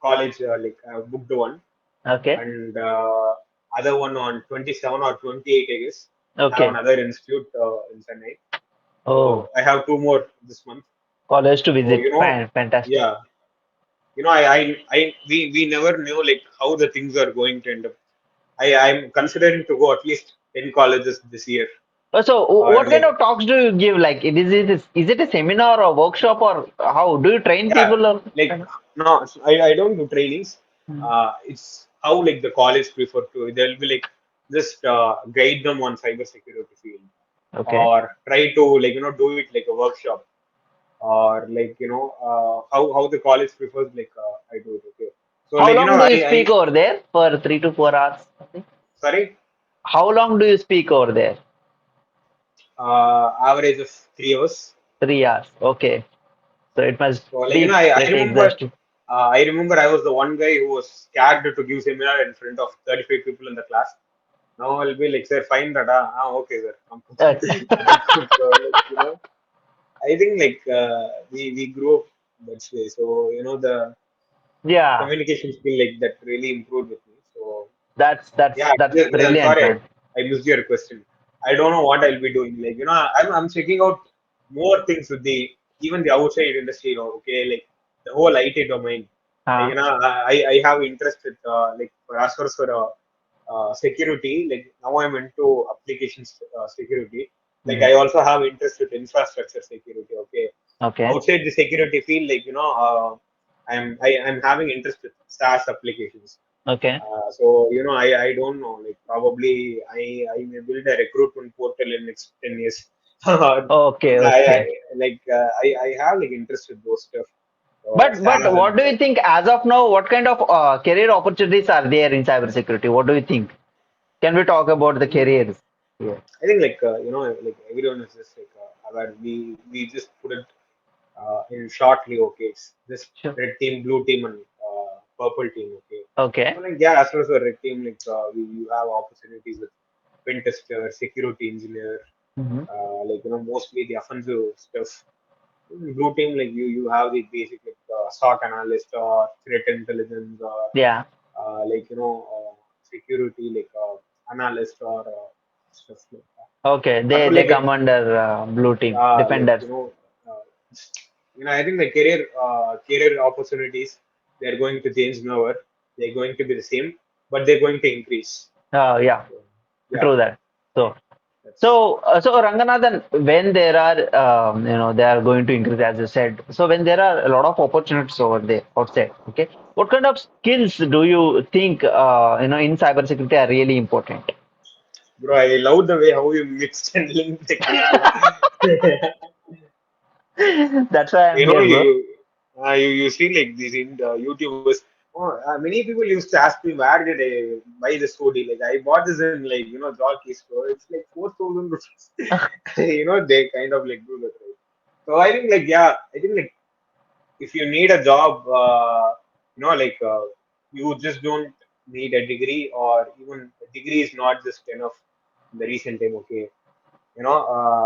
college. I booked one, Okay. and other one on 27 or 28, I guess. I have Okay. another institute in Chennai. Oh, So I have two more this month. college to So visit. Fine. Fantastic. yeah, we never knew like how the things are going to end up. I'm considering to go at least 10 colleges this year, So, or what kind like of talks do you give? Like, is it a seminar or workshop or how do you train yeah, people or like kind of? no, I don't do trainings. Hmm. It's how like the college prefer to. They'll be like just guide them on cybersecurity field, Okay. or try to like do it like a workshop, or like how the college prefers like I do it. Okay, so How like long do you I speak over there? For 3 to 4 hours, I think. sorry, How long do you speak over there? average of 3 hours. 3 hours. Okay. So it must So like be I pretty remember exhausting. I remember I was the one guy who was scared to give seminar in front of 35 people in the class. Now I'll be like, sir, fine, Dada. Okay, sir. Come. That's So, like, I think like we grew up that way. So the yeah. communication skill like that really improved with me. So That's yeah, that's I'm brilliant, sorry, man. I missed your question. I don't know what I'll be doing. Like I'm checking out more things with the even the outside industry. Okay, like the whole IT domain. Like Huh? I have interest with like for as far as for security. Like now I'm into applications security. Like Hmm. I also have interest with infrastructure security. Okay, Okay. outside the security field, like I'm having interest with SaaS applications. Okay. So I don't know. Like probably I may build a recruitment portal in next 10 years. Okay. I Okay. like I have like interest with those stuff. But SaaS what and do you think as of now? What kind of career opportunities are there in cybersecurity? What do you think? Can we talk about the careers? Yeah. I think like like everyone is just like aware. We just put it in shortly. Okay, it's just Sure. red team, blue team, and purple team. Okay. So Okay. like yeah, as far as the red team, like you have opportunities with pen tester, security engineer, Hmm. like mostly the offensive stuff. Blue team, like you have the basic like SOC analyst or threat intelligence or Yeah. like security like analyst or stuff like that. Okay. But They like come under blue team like defenders. uh, I think the career opportunities they're going to change never. They're going to be the same, but they're going to increase. Yeah. So, yeah, True that. So. that's So Ranganathan, when there are, they are going to increase, as you said. So when there are a lot of opportunities over there, outside, okay, what kind of skills do you think, in cybersecurity are really important? bro. I love the way how you mixed and linked the question. That's why I'm here, bro. You see like these in YouTubers. Oh, many people used to ask me where did I buy this hoodie? Like I bought this in like jockey store. It's like 4,000 rupees. They kind of like do that, right? So I think like yeah, I think like if you need a job, like you just don't need a degree, or even a degree is not just enough in the recent time. Okay,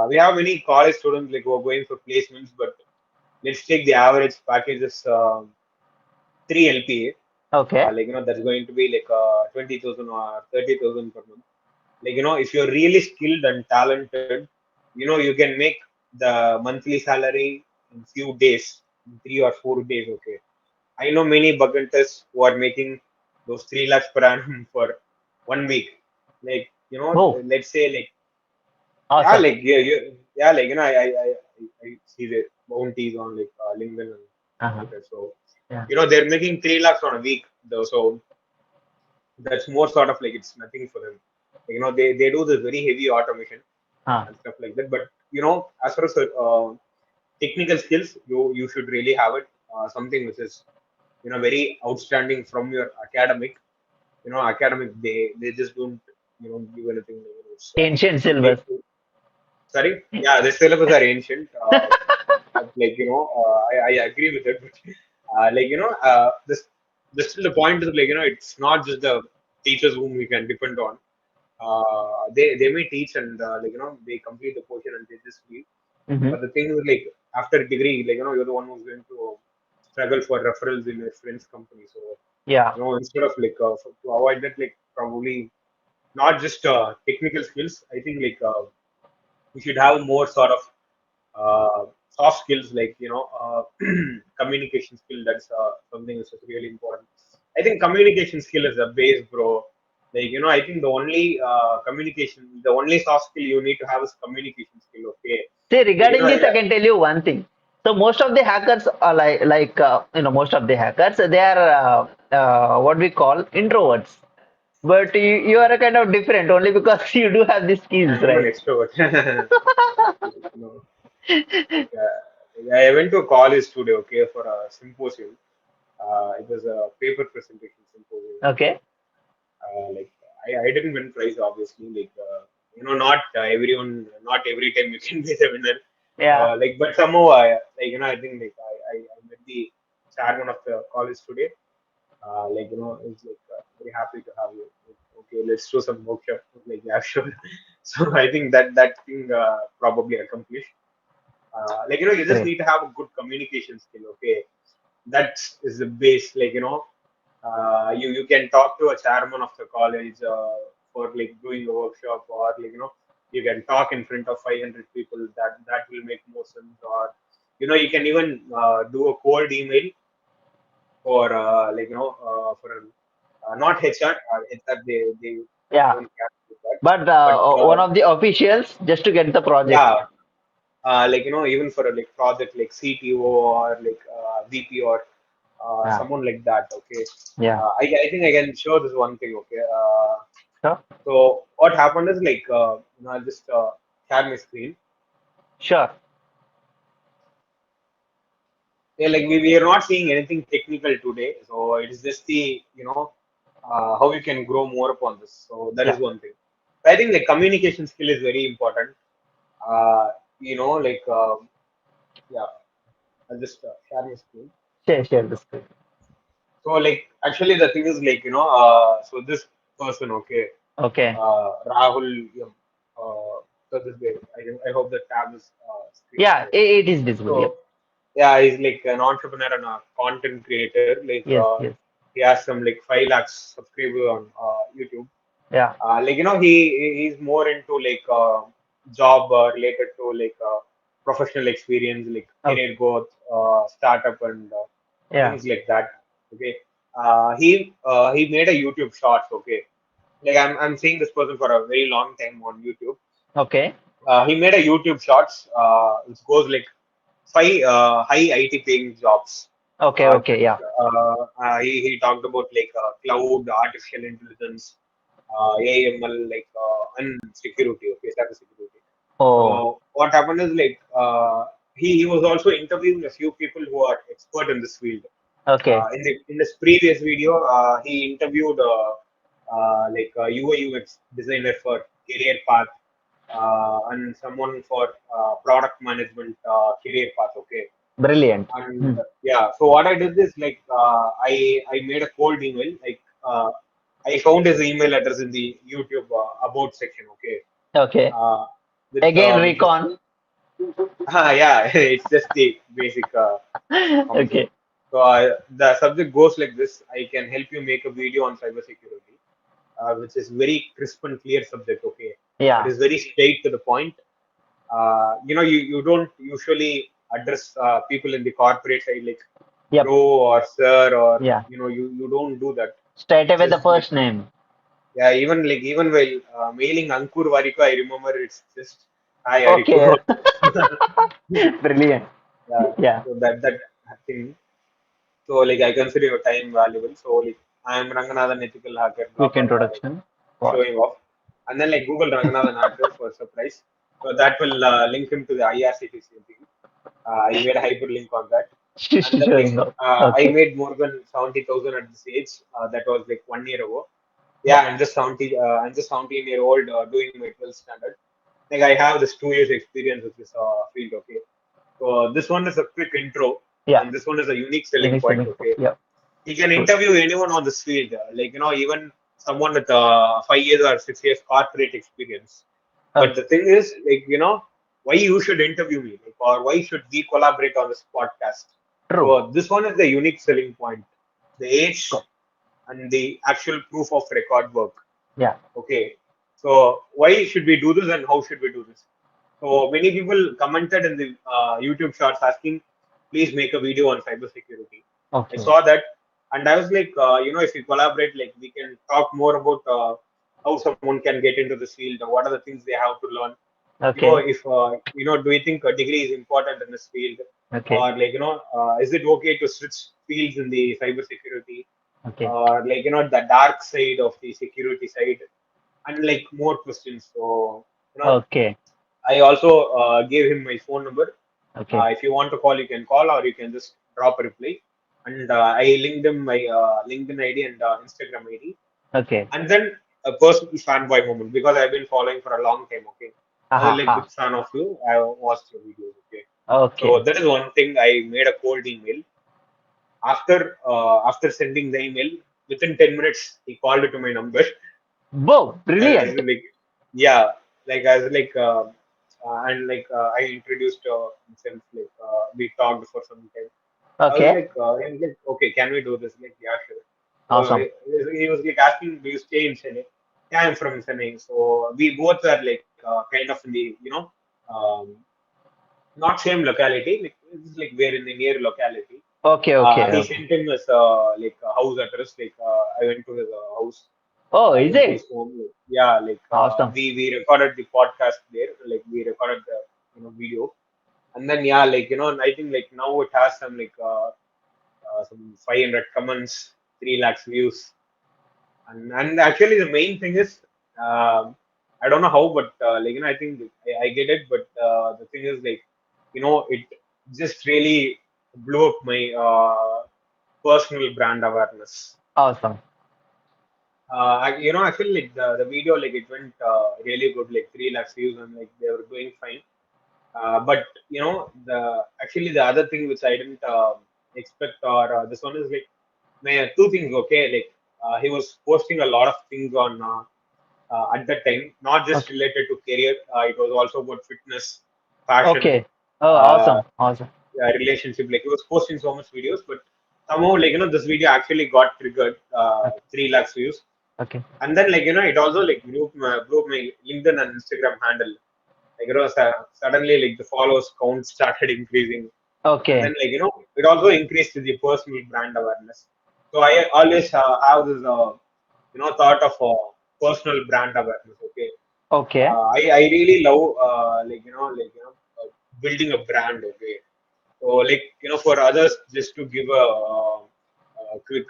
we have many college students like who are going for placements, but let's take the average package is 3 LPA. Okay. Like that's going to be like 20,000 or 30,000 per month. Like if you're really skilled and talented, you can make the monthly salary in few days, in 3 or 4 days. Okay, I know many bug hunters who are making those 3 lakhs per annum for 1 week. Like Oh, let's say like yeah, awesome. like yeah, like I see the bounties on like LinkedIn and Uh-huh. all that. So Yeah. they're making 3 lakhs on a week though. So that's more sort of like it's nothing for them. They do this very heavy automation Huh. and stuff like that. But as far as technical skills, you should really have it. Something which is very outstanding from your academic. Academic they just don't give anything. It's, Ancient you need syllabus. to sorry, yeah, the syllabus are ancient. But like I agree with it. But like this still the point is like it's not just the teachers whom we can depend on. They may teach and like they complete the portion and they just leave. Hmm. But the thing is like after degree, like you're the one who's going to struggle for referrals in your friend's company. So Yeah. instead of like to avoid that, like probably. not just technical skills. I think like we should have more sort of soft skills, like communication skill. That's something which is really important. I think communication skill is a base, bro. Like I think the only soft skill you need to have is communication skill. Okay, See, like regarding this, I can tell you one thing. So most of the hackers are most of the hackers, they are what we call introverts. But you are a kind of different only because you do have these skills, I'm an right? extrovert. you know, like, I went to college today, okay, for a symposium. It was a paper presentation symposium. Okay. Okay. Like I didn't win prize, obviously. Like not everyone, not every time you can be the winner. Yeah. Like, but somehow I think like I met the chairman of the college today. It's like very happy to have you. Like, okay, let's do some workshop. Like, yeah, sure. So I think that thing probably accomplished. You just Great. need to have a good communication skill. Okay, that is the base. You can talk to a chairman of the college for like doing a workshop, or you can talk in front of 500 people. That will make more sense. Or you can even do a cold email for for not HR. HR they Yeah. don't care about that, But but one of the officials just to get the project. yeah, even for a like project like CTO or like VP or Yeah. someone like that. Okay, Yeah. I think I can show this one thing. Okay, Sure. so what happened is like I'll just share my screen. Sure. Yeah, like we are not seeing anything technical today, so it is just the how you can grow more upon this. So that is Yeah. one thing. I think the communication skill is very important. Uh, like yeah, I'll just share my screen. Share the screen. So like actually the thing is like so this person, okay, Okay. Rahul, so this guy, I hope the tab is screen is Yeah, there. it is visible. Yep. So yeah, he's like an entrepreneur and a content creator. Like Yes. Yes. he has some like 5 lakhs subscribers on YouTube. Yeah. He's more into like job related to like professional experience, like Okay. career growth, startup and Yeah. things like that. Okay. He made a YouTube shorts. Okay. Like I'm seeing this person for a very long time on YouTube. Okay. He made a YouTube shorts which goes like five high IT paying jobs. Okay. Okay. Yeah. He talked about like cloud, artificial intelligence, AML, like and security, okay, cyber security. Oh. So what happened is like he was also interviewing a few people who are expert in this field. Okay. In this previous video, he interviewed like a UI UX designer for career path and someone for product management career path. Okay, Brilliant. and Hmm. yeah, so what I did is like I made a cold email. Like I found his email address in the YouTube about section. Okay, Okay. uh, Again, with this recon. yeah, it's just the basic common thing. Okay. So the subject goes like this: I can help you make a video on cybersecurity, which is very crisp and clear subject. Okay, it Yeah. is very straight to the point. You don't usually address people in the corporate side like Yep. bro or sir, or Yeah. you don't do that. Straight away the Just like first name. yeah, even while mailing Ankur Variko, I remember it's just hi Ariku. Okay. Brilliant. Yeah, Yeah. so that thing. So like I consider your time valuable. So like I am Ranganathan ethical hacker Quick blogger introduction. What? showing off, and then like Google Ranganathan hacker for surprise. So that will link him to the IRCTC thing. I made a hyperlink on that, and then like Showing up. I Okay. made more than 70,000 at this age. That was like 1 year ago. Yeah, I'm just 70. I'm just 17 year old doing my 12th standard. Like I have this 2 years experience with this field. Okay, so this one is a quick intro, Yeah. and this one is a unique selling Unique point. selling point. Okay, Yeah. you can Good. interview anyone on this field, like even someone with 5 years or 6 years corporate experience. But Okay. the thing is, like why you should interview me, like, or why should we collaborate on this podcast? True. So this one is the unique selling point, the age Go. and the actual proof of record work. Yeah. Okay, So why should we do this and how should we do this? So many people commented in the YouTube shorts asking, please make a video on cybersecurity. I Okay. saw that, and I was like, if we collaborate, like we can talk more about how someone can get into this field, or what are the things they have to learn. Okay. If do you think a degree is important in this field, Okay. or is it okay to switch fields in the cybersecurity, Okay. or the dark side of the security side, and like more questions. So you know Okay. I also gave him my phone number. Okay. If you want to call, you can call, or you can just drop a reply. And I linked him my LinkedIn ID and Instagram ID. Okay. And then a personal fanboy moment, because I've been following for a long time. Okay, I was Aha. like Ha. big fan of you. I watched your videos. Okay, so Okay. that is one thing. I made a cold email. After sending the email, within 10 minutes, he called to my number. Whoa, And I was brilliant. like, yeah, like I was like, and like I introduced himself, like we talked for some time. Okay. He was like, okay, can we do this? Like, yeah, sure. So Awesome. he was like asking, do you stay in Chennai? Yeah, I'm from Chennai. So we both are like kind of in the, um, not same locality. Like it's like we're in the near locality. Okay. Okay. He Okay. sent him his like a house address. Like I went to his house. Oh, I is went to his it? home. Like, yeah, like Awesome. we recorded the podcast there. Like we recorded the video, and then yeah, like I think like now it has some 500 comments, 3 lakhs views, and actually the main thing is I don't know how, but I think I get it, but the thing is like it just really blew up my personal brand awareness. Awesome. I feel like the video like it went really good, like 3 lakhs views, and like they were doing fine. But the actually the other thing which I didn't expect, or this one is like two things. Okay, like he was posting a lot of things on at that time, not just Okay. related to career. It was also about fitness, fashion, Okay. Oh, uh, awesome. Awesome. relationship. Like he was posting so much videos, but somehow like this video actually got triggered, Okay. 3 lakhs views. Okay. And then it also like blew up my LinkedIn and Instagram handle. Like suddenly like the followers count started increasing, and Okay. then it also increased the personal brand awareness. So I always have this thought of personal brand awareness. Okay, Okay. I really love building a brand. Okay, so like for others, just to give a quick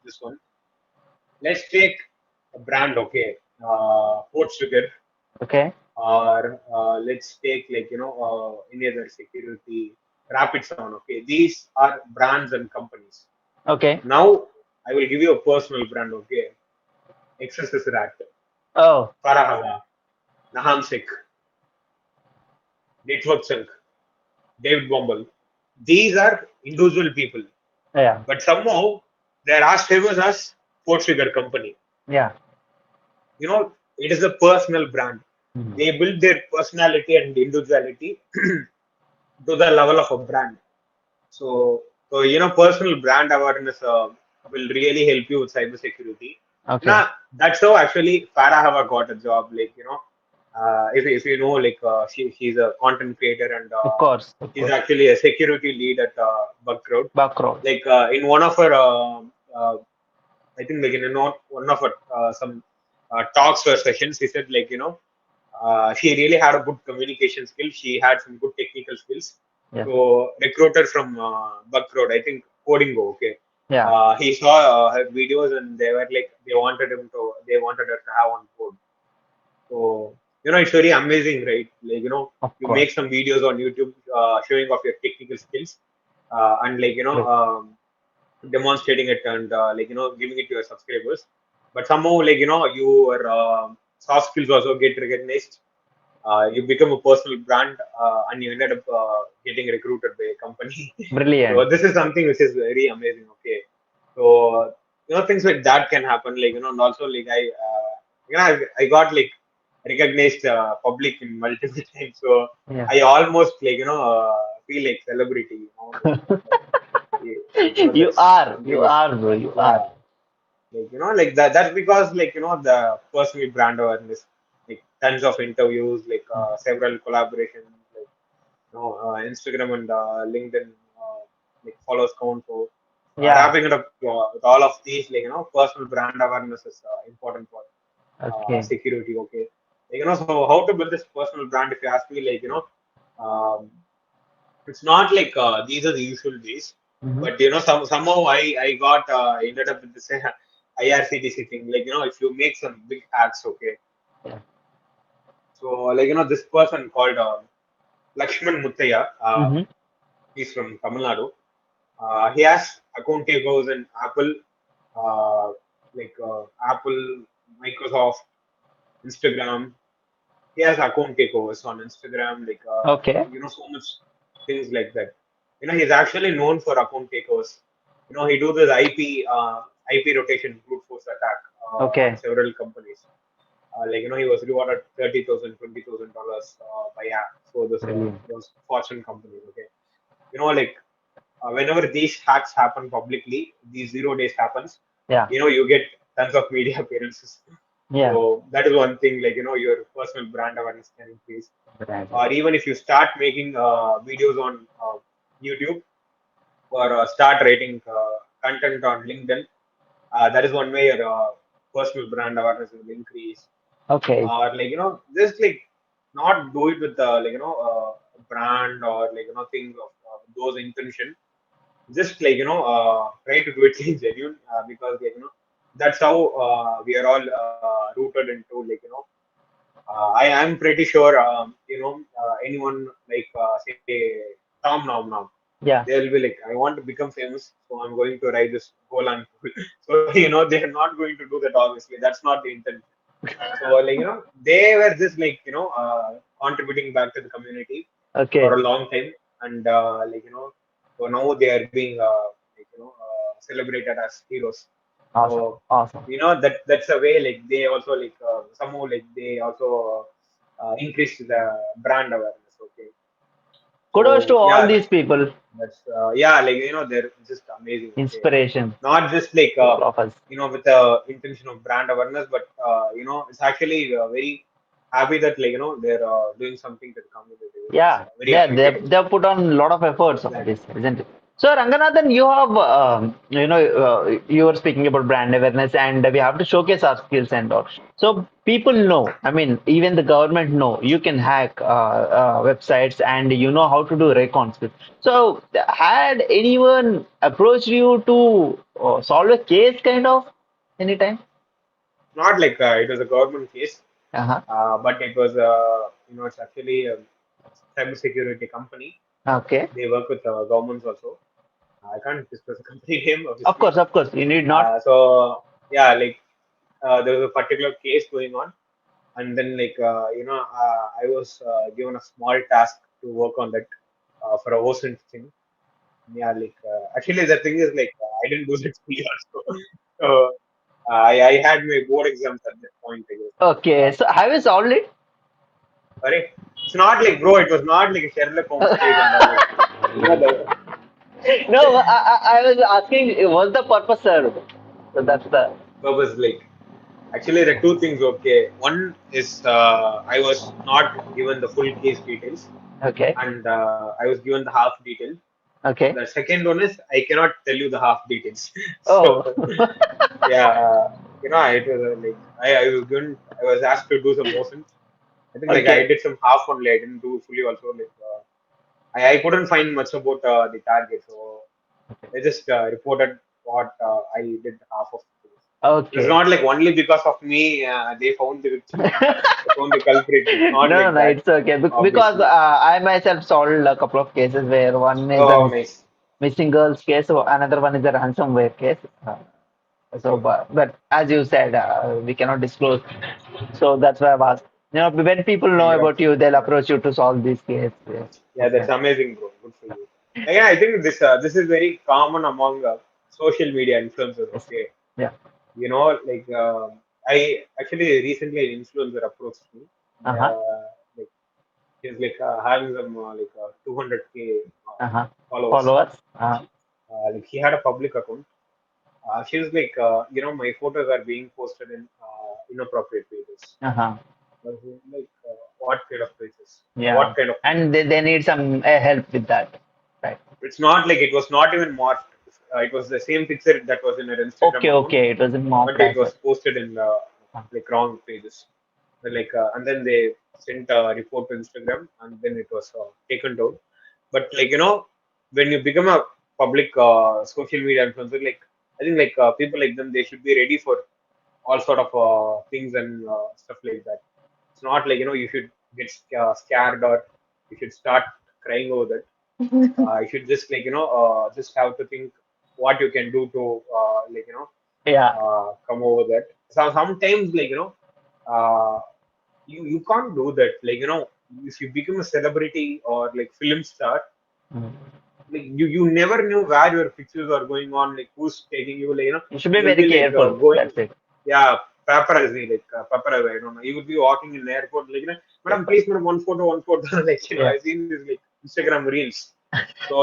this one. Let's take a brand. Okay, Port Sugar, Okay. or let's take any other security, Rapid Sound. Okay, these are brands and companies. Okay. Now I will give you a personal brand. Okay, XSS Rat, Oh, Farahava, Nahamsik, Network Chunk, David Bombal. These are individual people, yeah. but somehow they're as famous as Port Sugar Company. Yeah. It is a personal brand. Mhm. They build their personality and individuality to the level of a brand. So personal brand awareness will really help you with cybersecurity. Okay. Now, that's how actually Farah have got a job. Like, if you know, like, she's a content creator, and Of course. Of she's course. actually a security lead at Bugcrowd. Backroad. Like, in one of her, I think, like, in one of her, some talks or sessions, she said, like, she really had a good communication skill. She had some good technical skills. Yeah. So recruiter from Buckroad, I think Coding Go, okay. Yeah. He saw her videos, and they were like they wanted her to have on board. So it's very amazing, right? Like Of you course. make some videos on YouTube showing off your technical skills, and Great. demonstrating it, and giving it to your subscribers. But somehow your soft skills also get recognized. You become a personal brand, and you ended up getting recruited by a company. So Brilliant. this is something which is very amazing. Okay, so things like that can happen. Like and also like I got like recognized public in multiple times. So Yeah. I almost feel like celebrity. You That's are. something You which, are, bro. You are. yeah, like like that. That's because like the personal brand awareness. tons of interviews, like several collaborations, like Instagram and LinkedIn, like follows count. So Yeah. wrapping it up with all of these, like personal brand awareness is important for Okay. security. Okay, like, so how to build this personal brand? If you ask me, like um, it's not like these are the usual ways, Hmm. but somehow I got ended up with this IRCTC thing. Like if you make some big hacks, okay. Yeah. So like this person called Lakshman Muttaya. Hmm. He's from Tamil Nadu. He has account takeovers in Apple, uh, Apple, Microsoft, Instagram. He has account takeovers on Instagram, like Okay. so much things like that. He's actually known for account takeovers. He do this IP rotation brute force attack on Okay. several companies. He was rewarded 30,000, $20,000 by for this Brilliant. those Fortune companies. Okay, like whenever these hacks happen publicly, these 0 days happens, Yeah. you get tons of media appearances. Yeah. So that is one thing, like your personal brand awareness can increase. Right. Or even if you start making videos on YouTube or start writing content on LinkedIn, that is one way your personal brand awareness will increase. Okay. Or just like not do it with brand or things of those intention. Just try to do it in genuine because that's how we are all rooted into I am pretty sure anyone like say Tom Nom Nom, Yeah. they'll be like, I want to become famous, so I'm going to write this Golan. So they're not going to do that. Obviously, that's not the intent. So they were just like contributing back to the community for Okay. a long time, and so now they are being celebrated as heroes. Awesome. So Awesome. that's a way like they also like somehow like they also increased the brand awareness. Okay, Kudos to so all yeah, these people. that's yeah, like they're just amazing. Okay, Inspiration not just like to all of us. with the intention of brand awareness, but it's actually very happy that like they're doing something to the community, which is Yeah, very they appreciable. they put on a lot of efforts on this, Exactly. isn't it? So Ranganathan, you have you were speaking about brand awareness, and we have to showcase our skills and all. So people know. I mean, even the government know you can hack websites, and you know how to do recons. So had anyone approached you to solve a case, kind of, anytime? Not like it was a government case, Uh-huh. but it was it's actually a cybersecurity company. Okay. They work with governments also. I can't discuss the company name obviously. Of course, you need not. So yeah, like there was a particular case going on, and then I was given a small task to work on that for a OSINT thing. Yeah, like actually the thing is like I didn't do that fully also. So I had my board exams at that point, I guess. Okay, so have you solved it? Sorry, it's not like bro, it was not like a Sherlock Holmes case and all, like the No, I was asking, was the purpose served? So that's the purpose like actually the two things. Okay, one is I was not given the full case details, okay, and I was given the half detail. okay. The second one is I cannot tell you the half details. Oh, So yeah, it was I was given, I was asked to do some motions. I think like I okay, did some half only. I didn't do fully also. Like I couldn't find much about the target, so they just reported what I did half of the things. It's okay. not like only because of me they found the victim, they found the culprit. It's not like No, that, it's okay. Because obviously. I myself solved a couple of cases where one is a Oh, nice. missing girls case, so another one is a ransomware case. So, Okay. but as you said, we cannot disclose. So that's why I've asked. When people know about Congrats. you, they'll Yeah. approach you to solve these cases. Yeah. Yeah, Okay. that's amazing, bro. Good for you. Yeah, I think this is very common among social media influencers. Yes. Okay, Yeah. like I actually recently an influencer approached me. Uh-huh. Like he's like having some 200K Uh-huh. followers. Followers. Uh-huh. Like he had a public account. She was like, my photos are being posted in inappropriate pages. Uh-huh. Like what kind of pages? Yeah, What kind of and pages? they need some help with that, right? It's not like it was not even morphed. It was the same picture that was in an Instagram Okay, account, okay, it was in but mocked it as was well. posted in like wrong pages. Like and then they sent a report to Instagram, and then it was taken down. But like when you become a public social media influencer, like I think like people like them, they should be ready for all sort of things and stuff like that. It's not like you should get scared or you should start crying over that. You should just like just have to think what you can do to Yeah. come over that. So sometimes like uh, you can't do that. Like if you become a celebrity or like film star, Mm. like you never knew where your pictures are going on, like who's taking you, like You should be you'll very be like careful. going, That's it. yeah, paparazzi, like paparazzi, I don't know, you would be walking in the airport like Yeah. madam please madam one photo like Yeah. I've seen this like Instagram reels. So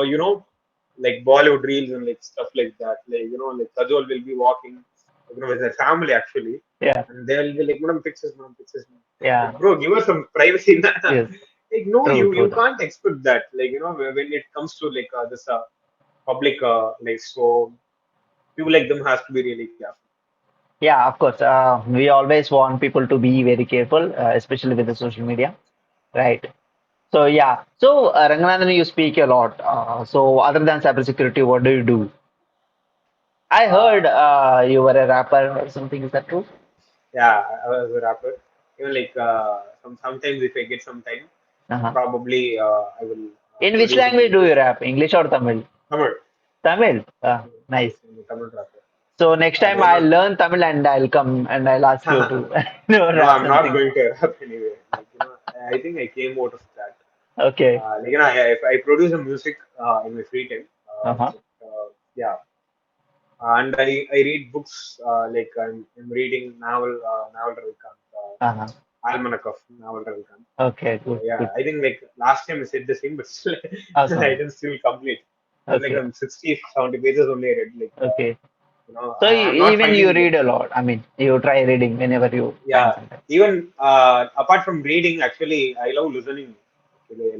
like Bollywood reels and like stuff like that, like like Kajol will be walking with her family actually, Yeah. and they'll be like madam pictures madam. Like Yeah. bro, give us some privacy. Yes. Like no, True. you True. True. can't expect that, like when it comes to like this public like, so people like them has to be really careful. Yeah. Of course. We always want people to be very careful, especially with the social media, right? So yeah. So Ranganathan, you speak a lot. So other than cybersecurity, what do you do? I heard uh, you were a rapper or something. Is that true? yeah, I was a rapper. Even like sometimes if I get some time, Uh-huh. probably I will In which produce a language do music. you rap? English or Tamil? Tamil. Tamil. Yes, Nice. I'm a Tamil rapper. So next time Like, I'll learn Tamil and I'll come and I'll ask you to no, rap I'm not something. going to rap anyway. Like, I think I came out of that. Okay. Like, if I produce a music in my free time, Uh-huh. yeah, and I read books. Like I'm reading novel Ravikant, Uh-huh. Almanac of Naval Ravikant. Okay. So Good. yeah, Good. I think like last time I said the same, but still I Awesome. didn't still complete. It was like Okay. 60, 70 pages only I read. Like Okay. So I'm not even you finding like read a lot. I mean, you try reading whenever you yeah. find some time. Even apart from reading, actually I love listening. Actually,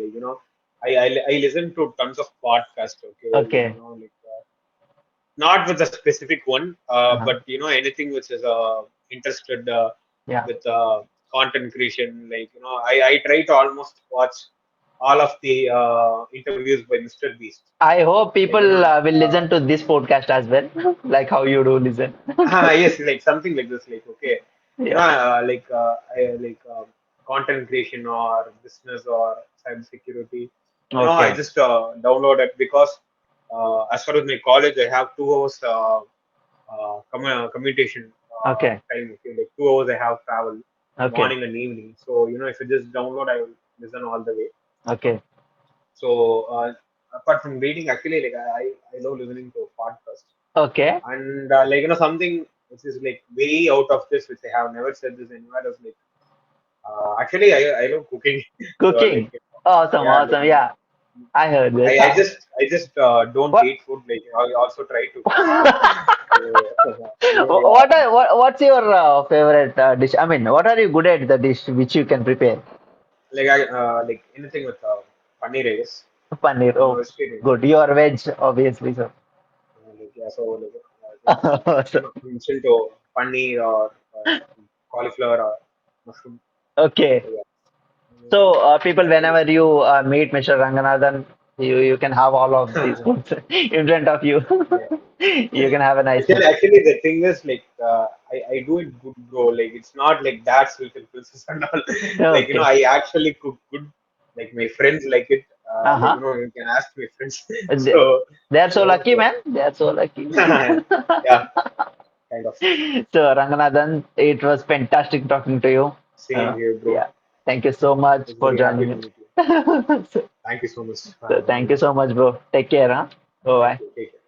like I listen to tons of podcasts. Okay, like Okay. like. Not with a specific one, Uh-huh. but anything which is interested Yeah. with content creation. Like I try to almost watch all of the interviews by Mr. Beast. I hope Like people will listen to this podcast as well, like how you do listen. yes, like something like this. Like okay, Yeah. like I like content creation or business or cybersecurity. I Okay. just download it because as far as my college, I have 2 hours. Commutation Okay. time. Okay, like 2 hours I have travel Okay. morning and evening. So if you just download, I will listen all the way. Okay. So apart from reading, actually, like I love listening to podcast Okay. and like something which is like way out of this, which I have never said this anywhere. Is like actually I love cooking. So like Cooking. Awesome. yeah, like Awesome. Yeah. I heard this. I just don't What? eat food. Like I also try to cook. So, yeah. What's your favorite dish? I mean, what are you good at the dish which you can prepare? Like I like anything with paneer, I guess. Paneer. I'm a Oh, vegetarian. good. You are veg, obviously. So. Like, yeah, so like, just I'm into paneer or cauliflower or mushroom. Okay. So yeah. So, people, Actually, whenever you meet Mr. Ranganathan, you can have all of these foods in front of you. yeah. You can have a nice Actually, food. actually, the thing is like I do it good, bro. Like it's not like that sweet and pulses and all. Like Okay. I actually cook good. Like my friends like it. Like Uh-huh. you can ask my friends. They, So they are so lucky, so man. They are so lucky. yeah, kind of. So, Ranganathan, it was fantastic talking to you. Same here, bro. Yeah. Thank you so I much was for very happy joining to it. meet you. So, Thank you so much for so having thank me. you so much, bro. Take care, huh? Thank Bye. you. Take care.